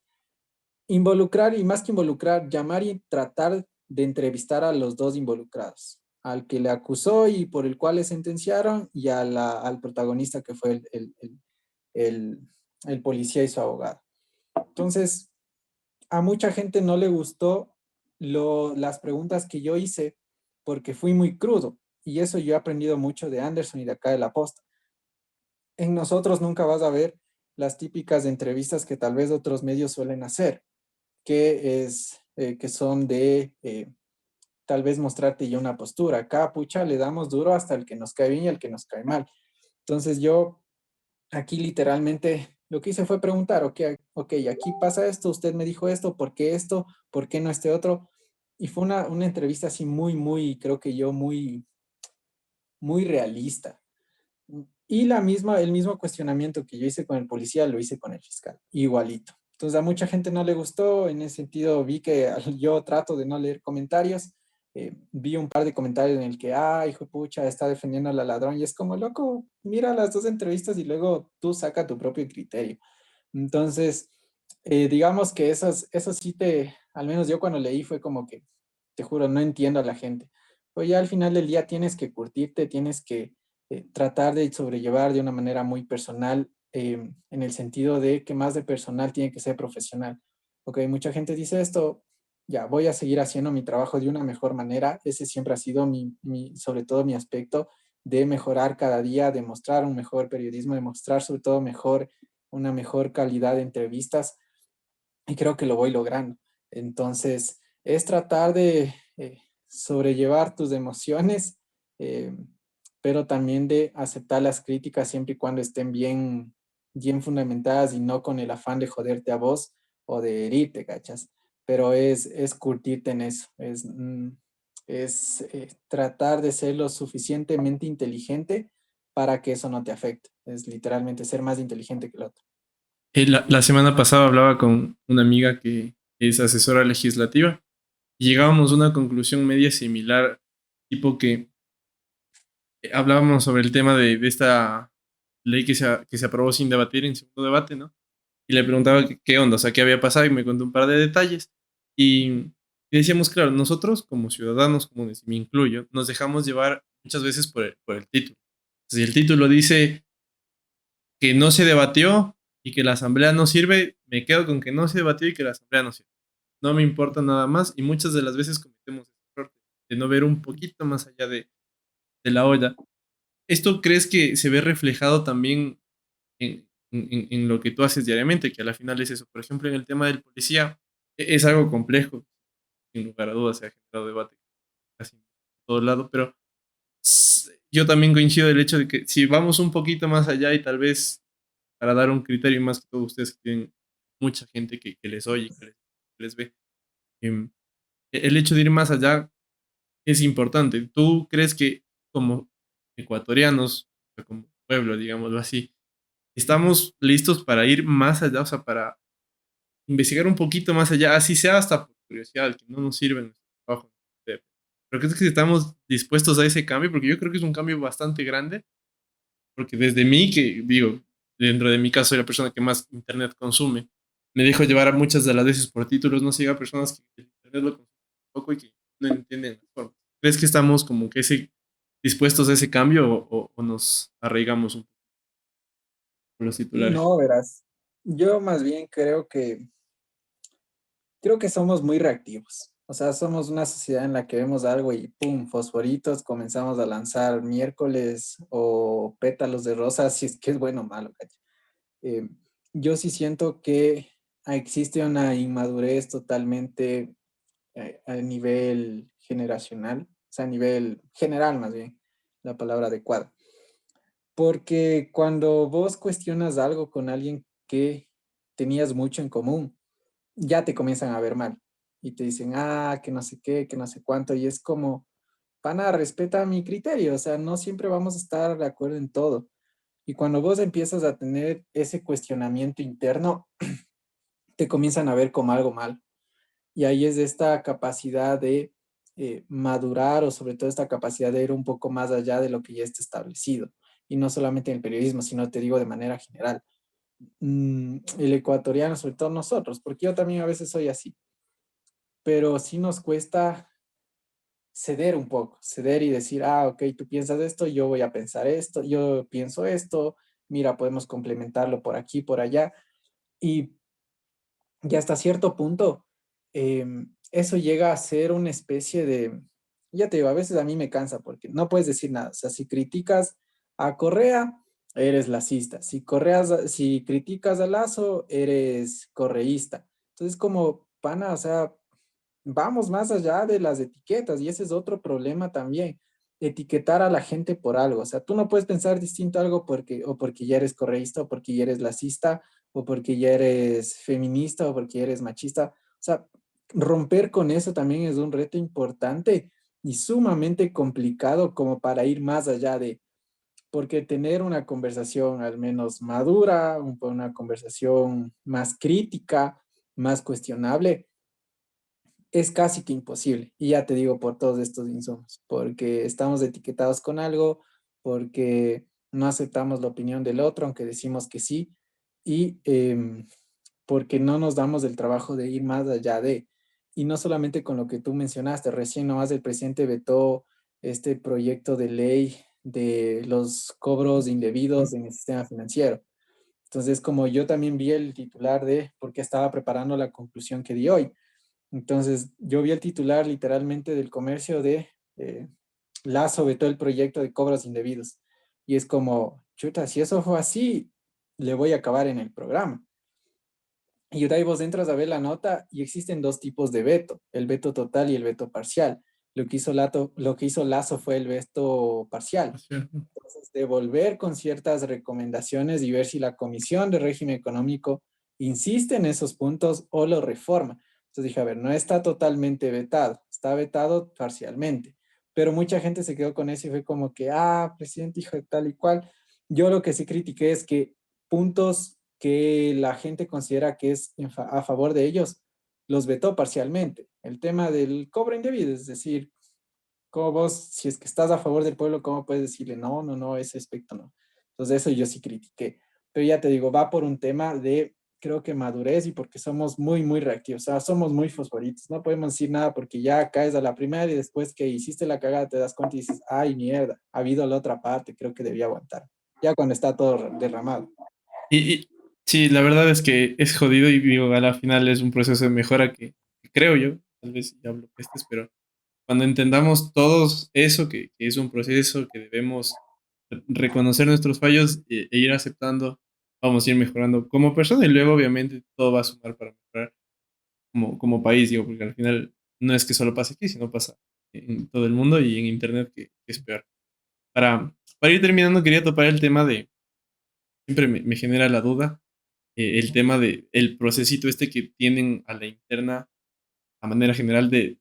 Involucrar y más que involucrar, llamar y tratar de entrevistar a los dos involucrados, al que le acusó y por el cual le sentenciaron y al protagonista que fue el, el policía y su abogado. Entonces, a mucha gente no le gustó las preguntas que yo hice porque fui muy crudo y eso yo he aprendido mucho de Anderson y de acá de la Posta. En nosotros nunca vas a ver las típicas entrevistas que tal vez otros medios suelen hacer, que son de tal vez mostrarte ya una postura. Acá, pucha, le damos duro hasta el que nos cae bien y el que nos cae mal. Entonces yo aquí literalmente lo que hice fue preguntar, ok, aquí pasa esto, usted me dijo esto? ¿Por qué no este otro? Y fue una entrevista así creo que yo, muy realista. Y el mismo cuestionamiento que yo hice con el policía, lo hice con el fiscal, igualito. Entonces a mucha gente no le gustó, en ese sentido vi que yo trato de no leer comentarios, vi un par de comentarios en el que, hijo de pucha, está defendiendo al ladrón, y es como, loco, mira las dos entrevistas y luego tú saca tu propio criterio. Entonces, digamos que eso sí al menos yo cuando leí fue como que, te juro, no entiendo a la gente. Pues ya al final del día tienes que curtirte, tienes que tratar de sobrellevar de una manera muy personal, en el sentido de que más de personal tiene que ser profesional. Ok, mucha gente dice esto, ya voy a seguir haciendo mi trabajo de una mejor manera. Ese siempre ha sido sobre todo mi aspecto de mejorar cada día, de mostrar un mejor periodismo, de mostrar sobre todo una mejor calidad de entrevistas y creo que lo voy logrando. Entonces, es tratar de sobrellevar tus emociones, eh, pero también de aceptar las críticas siempre y cuando estén bien fundamentadas y no con el afán de joderte a vos o de herirte, ¿cachas? Pero es curtirte en eso, es tratar de ser lo suficientemente inteligente para que eso no te afecte. Es literalmente ser más inteligente que el otro. La semana pasada hablaba con una amiga que es asesora legislativa y llegábamos a una conclusión media similar, tipo que hablábamos sobre el tema de esta ley que se aprobó sin debatir en segundo debate, ¿no? Y le preguntaba qué onda, o sea, qué había pasado y me contó un par de detalles. Y decíamos, claro, nosotros como ciudadanos comunes, y me incluyo, nos dejamos llevar muchas veces por el título. Si el título dice que no se debatió y que la asamblea no sirve, me quedo con que no se debatió y que la asamblea no sirve. No me importa nada más y muchas de las veces cometemos el error de no ver un poquito más allá de la olla. ¿Esto crees que se ve reflejado también en lo que tú haces diariamente? Que a la final es eso. Por ejemplo, en el tema del policía, es algo complejo, sin lugar a dudas, se ha generado debate casi en todo lado, pero yo también coincido del hecho de que si vamos un poquito más allá y tal vez para dar un criterio más que todo ustedes que tienen mucha gente que les oye, que les ve, em, el hecho de ir más allá es importante. ¿Tú crees que como ecuatorianos, o sea, como pueblo, digámoslo así, estamos listos para ir más allá, o sea, para investigar un poquito más allá, así sea hasta por curiosidad, que no nos sirve en nuestro trabajo? Pero crees que estamos dispuestos a ese cambio, porque yo creo que es un cambio bastante grande, porque desde mí, que digo, dentro de mi caso soy la persona que más internet consume, me dejo llevar a muchas de las veces por títulos, no siga personas que el internet lo consumen poco y que no entienden las formas. ¿Crees que estamos como que dispuestos a ese cambio o nos arraigamos un poco por los titulares? No, verás. Yo más bien creo que somos muy reactivos. O sea, somos una sociedad en la que vemos algo y ¡pum! Fosforitos, comenzamos a lanzar miércoles o pétalos de rosas, si es que es bueno o malo, ¿cachai? Eh, yo sí siento que existe una inmadurez totalmente a nivel generacional, o sea, a nivel general más bien, la palabra adecuada. Porque cuando vos cuestionas algo con alguien que tenías mucho en común, ya te comienzan a ver mal y te dicen, que no sé qué, que no sé cuánto, y es como, pana, respeta mi criterio, o sea, no siempre vamos a estar de acuerdo en todo. Y cuando vos empiezas a tener ese cuestionamiento interno, te comienzan a ver como algo mal. Y ahí es esta capacidad de madurar o sobre todo esta capacidad de ir un poco más allá de lo que ya está establecido. Y no solamente en el periodismo, sino te digo de manera general. El ecuatoriano, sobre todo nosotros, porque yo también a veces soy así, pero sí nos cuesta ceder un poco, ceder y decir, ah, ok, tú piensas esto, yo voy a pensar esto, yo pienso esto, mira, podemos complementarlo por aquí, por allá. Y hasta cierto punto, eso llega a ser una especie de, ya te digo, a veces a mí me cansa porque no puedes decir nada. O sea, si criticas a Correa, eres lacista. Si criticas a Lazo, eres correísta. Entonces, como pana, o sea, vamos más allá de las etiquetas y ese es otro problema también, etiquetar a la gente por algo. O sea, tú no puedes pensar distinto a algo porque ya eres correísta o porque ya eres lacista o porque ya eres feminista o porque ya eres machista. O sea, romper con eso también es un reto importante y sumamente complicado como para ir más allá de, porque tener una conversación al menos madura, una conversación más crítica, más cuestionable es casi que imposible. Y ya te digo por todos estos insumos, porque estamos etiquetados con algo, porque no aceptamos la opinión del otro, aunque decimos que sí, y porque no nos damos el trabajo de ir más allá de, y no solamente con lo que tú mencionaste, recién nomás el presidente vetó este proyecto de ley de los cobros indebidos en el sistema financiero. Entonces, como yo también vi el titular de, porque estaba preparando la conclusión que di hoy, entonces, yo vi el titular literalmente del comercio de Lazo vetó el proyecto de cobros indebidos. Y es como, chuta, si eso fue así, le voy a acabar en el programa. Y de ahí vos entras a ver la nota y existen dos tipos de veto, el veto total y el veto parcial. Lo que hizo Lazo fue el veto parcial. Es cierto. Entonces, devolver con ciertas recomendaciones y ver si la Comisión de Régimen Económico insiste en esos puntos o lo reforma. Entonces dije, a ver, no está totalmente vetado, está vetado parcialmente. Pero mucha gente se quedó con eso y fue como que, ah, presidente, hijo de tal y cual. Yo lo que sí critiqué es que puntos que la gente considera que es a favor de ellos, los vetó parcialmente. El tema del cobro indebido, es decir, ¿cómo vos, si es que estás a favor del pueblo, cómo puedes decirle no, no, no, ese aspecto no? Entonces eso yo sí critiqué. Pero ya te digo, va por un tema de, creo que madurez y porque somos muy, muy reactivos, o sea, somos muy fosforitos. No podemos decir nada porque ya caes a la primera y después que hiciste la cagada te das cuenta y dices, ay, mierda, ha habido la otra parte, creo que debía aguantar. Ya cuando está todo derramado. Y sí, la verdad es que es jodido y digo, a la final es un proceso de mejora que creo yo, tal vez ya hablo pestes, pero cuando entendamos todos eso, que es un proceso que debemos reconocer nuestros fallos e ir aceptando, vamos a ir mejorando como persona y luego obviamente todo va a sumar para mejorar como país, digo, porque al final no es que solo pase aquí, sino pasa en todo el mundo y en Internet que es peor. Para ir terminando, quería topar el tema de, siempre me genera la duda, el tema de el procesito este que tienen a la interna, a manera general, de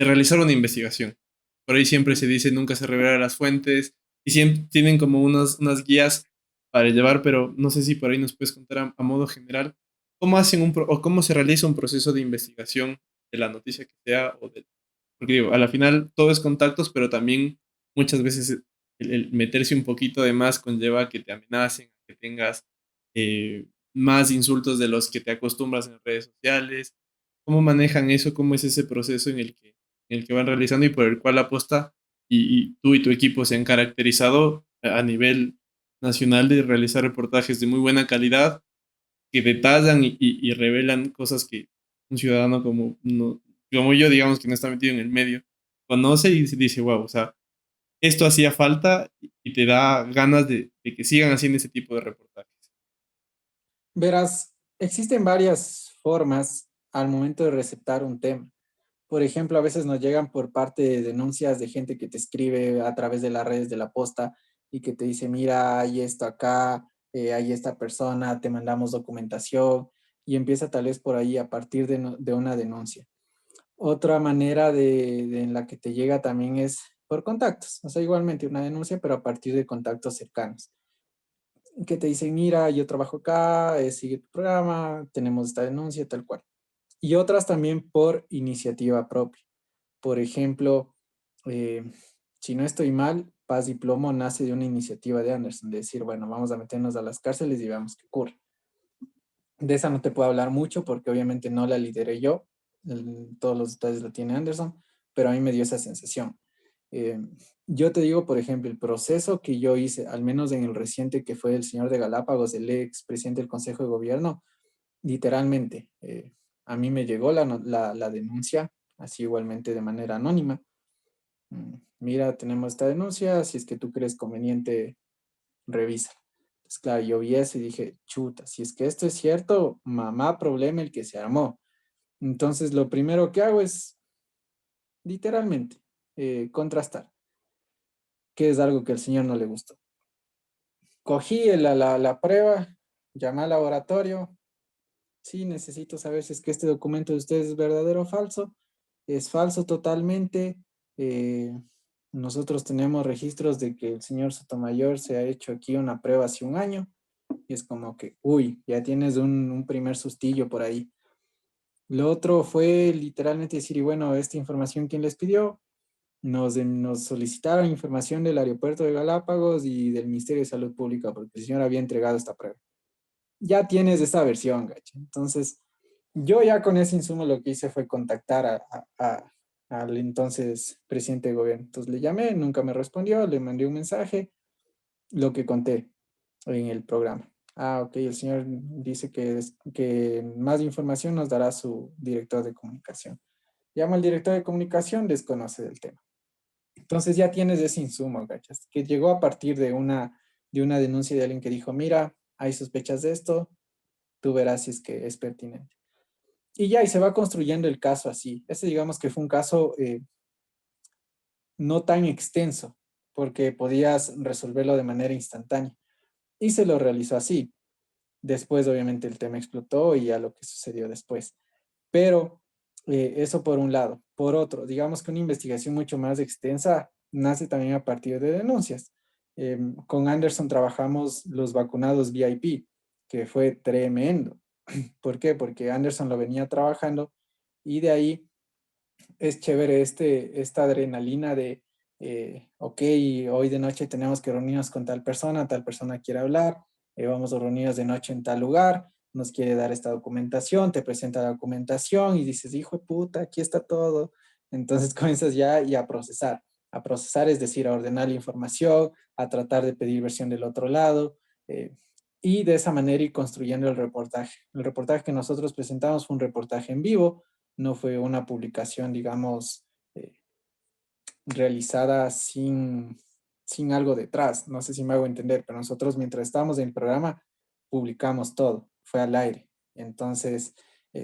realizar una investigación. Por ahí siempre se dice nunca se revelan las fuentes y siempre tienen como unas guías para llevar, pero no sé si por ahí nos puedes contar a modo general cómo hacen o cómo se realiza un proceso de investigación de la noticia que sea porque digo, a la final todo es contactos, pero también muchas veces el meterse un poquito de más conlleva que te amenacen, que tengas más insultos de los que te acostumbras en redes sociales. ¿Cómo manejan eso? ¿Cómo es ese proceso en el que van realizando y por el cual aposta y tú y tu equipo se han caracterizado a nivel nacional de realizar reportajes de muy buena calidad que detallan y revelan cosas que un ciudadano como, no, como yo, digamos, que no está metido en el medio, conoce y dice, wow, o sea, esto hacía falta y te da ganas de que sigan haciendo ese tipo de reportajes. Verás, existen varias formas al momento de receptar un tema. Por ejemplo, a veces nos llegan por parte de denuncias de gente que te escribe a través de las redes de la posta y que te dice, mira, hay esto acá, hay esta persona, te mandamos documentación y empieza tal vez por ahí a partir de una denuncia. Otra manera en la que te llega también es por contactos, o sea, igualmente una denuncia, pero a partir de contactos cercanos, que te dicen, mira, yo trabajo acá, sigue tu programa, tenemos esta denuncia, tal cual. Y otras también por iniciativa propia. Por ejemplo, eh, si no estoy mal, Paz y Plomo nace de una iniciativa de Anderson, de decir, bueno, vamos a meternos a las cárceles y veamos qué ocurre. De esa no te puedo hablar mucho porque obviamente no la lideré yo, todos los detalles lo tiene Anderson, pero a mí me dio esa sensación. Eh, yo te digo, por ejemplo, el proceso que yo hice, al menos en el reciente que fue el señor de Galápagos, el ex presidente del Consejo de Gobierno, literalmente, a mí me llegó la denuncia, así igualmente de manera anónima. Mira, tenemos esta denuncia, si es que tú crees conveniente, revisa. Entonces, claro, yo vi eso y dije, chuta, si es que esto es cierto, mamá, problema el que se armó. Entonces, lo primero que hago es, literalmente, contrastar, que es algo que al señor no le gustó. Cogí la prueba, llamé al laboratorio, sí, necesito saber si es que este documento de ustedes es verdadero o falso. Es falso totalmente. Eh, nosotros tenemos registros de que el señor Sotomayor se ha hecho aquí una prueba hace un año. Y es como que, uy, ya tienes un primer sustillo por ahí. Lo otro fue literalmente decir, y bueno, esta información, ¿quién les pidió? Nos solicitaron información del aeropuerto de Galápagos y del Ministerio de Salud Pública, porque el señor había entregado esta prueba. Ya tienes esa versión, gacho. Entonces, yo ya con ese insumo lo que hice fue contactar al entonces presidente de gobierno. Entonces le llamé, nunca me respondió, le mandé un mensaje, lo que conté en el programa. Ah, ok, el señor dice que más información nos dará su director de comunicación. Llama al director de comunicación, desconoce del tema. Entonces ya tienes ese insumo, ¿cachas? Que llegó a partir de una denuncia de alguien que dijo, mira, hay sospechas de esto, tú verás si es que es pertinente. Y ya, y se va construyendo el caso así. Ese digamos que fue un caso no tan extenso, porque podías resolverlo de manera instantánea. Y se lo realizó así. Después, obviamente, el tema explotó y ya lo que sucedió después. Pero eso por un lado. Por otro, digamos que una investigación mucho más extensa nace también a partir de denuncias. Con Anderson trabajamos los vacunados VIP, que fue tremendo. ¿Por qué? Porque Anderson lo venía trabajando y de ahí es chévere esta adrenalina de, ok, hoy de noche tenemos que reunirnos con tal persona quiere hablar, vamos a reunirnos de noche en tal lugar, nos quiere dar esta documentación, te presenta la documentación y dices, hijo de puta, aquí está todo. Entonces comienzas ya y a procesar. A procesar es decir, a ordenar la información, a tratar de pedir versión del otro lado. Y de esa manera ir construyendo el reportaje. El reportaje que nosotros presentamos fue un reportaje en vivo, no fue una publicación, digamos, realizada sin algo detrás. No sé si me hago entender, pero nosotros mientras estábamos en el programa publicamos todo, fue al aire. Entonces,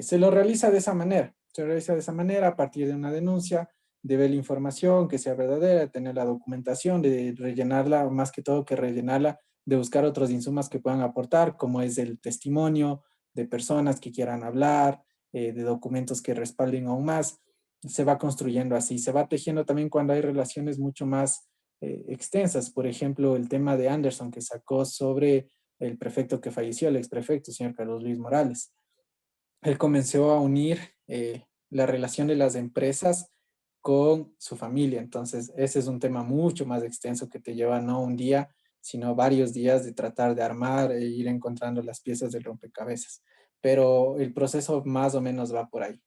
se lo realiza de esa manera, se realiza de esa manera a partir de una denuncia, de ver la información que sea verdadera, de tener la documentación, de rellenarla, más que todo que rellenarla, de buscar otros insumos que puedan aportar, como es el testimonio de personas que quieran hablar, de documentos que respalden aún más. Se va construyendo así, se va tejiendo también cuando hay relaciones mucho más extensas. Por ejemplo, el tema de Anderson que sacó sobre el prefecto que falleció, el exprefecto, señor Carlos Luis Morales. Él comenzó a unir la relación de las empresas con su familia. Entonces, ese es un tema mucho más extenso que te lleva no un día, sino varios días de tratar de armar e ir encontrando las piezas del rompecabezas. Pero el proceso más o menos va por ahí.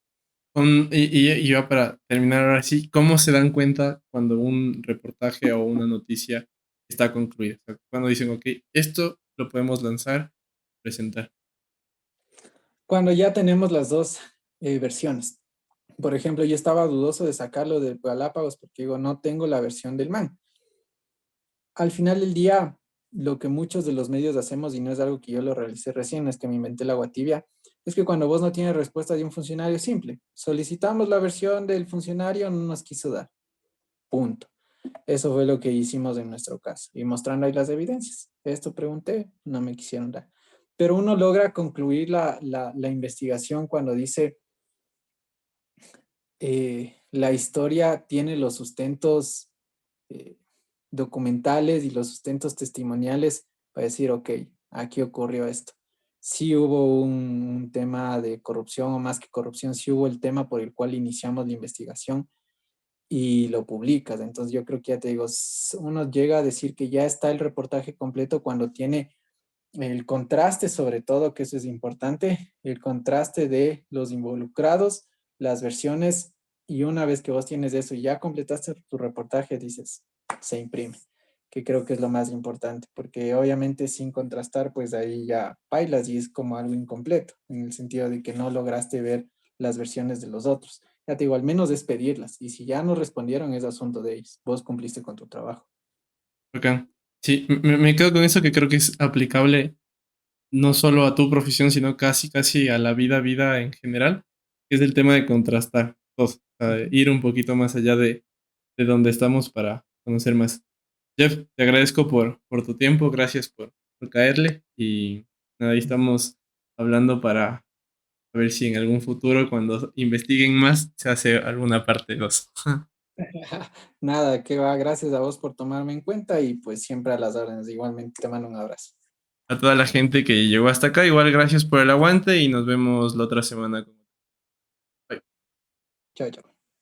Y ya para terminar ahora sí, ¿cómo se dan cuenta cuando un reportaje o una noticia está concluida? O sea, cuando dicen, ok, esto lo podemos lanzar, presentar. Cuando ya tenemos las dos versiones. Por ejemplo, yo estaba dudoso de sacarlo de Galápagos porque digo, no tengo la versión del man. Al final del día, lo que muchos de los medios hacemos, y no es algo que yo lo realicé recién, no es que me inventé el agua tibia, es que cuando vos no tienes respuesta de un funcionario simple, solicitamos la versión del funcionario, no nos quiso dar. Punto. Eso fue lo que hicimos en nuestro caso. Y mostrando ahí las evidencias. Esto pregunté, no me quisieron dar. Pero uno logra concluir la investigación cuando dice, la historia tiene los sustentos eh, documentales y los sustentos testimoniales para decir, ok, aquí ocurrió esto. Sí hubo un tema de corrupción o más que corrupción, sí hubo el tema por el cual iniciamos la investigación y lo publicas. Entonces yo creo que ya te digo, uno llega a decir que ya está el reportaje completo cuando tiene el contraste, sobre todo, que eso es importante, el contraste de los involucrados, las versiones, y una vez que vos tienes eso y ya completaste tu reportaje, dices, se imprime, que creo que es lo más importante, porque obviamente sin contrastar, pues ahí ya bailas y es como algo incompleto, en el sentido de que no lograste ver las versiones de los otros. Ya te digo, al menos despedirlas, y si ya no respondieron, es asunto de ellos, vos cumpliste con tu trabajo. Bacán. Sí, me quedo con eso que creo que es aplicable no solo a tu profesión, sino casi, casi a la vida en general, que es el tema de contrastar todo, o sea, Ujú. ir un poquito más allá de donde estamos para conocer más. Jeff, te agradezco por tu tiempo, gracias por caerle y nada, ahí estamos hablando para ver si en algún futuro, cuando investiguen más, se hace alguna parte 2. Nada, que va, gracias a vos por tomarme en cuenta y pues siempre a las órdenes. Igualmente te mando un abrazo. A toda la gente que llegó hasta acá, igual gracias por el aguante y nos vemos la otra semana. Bye. Chao, chao.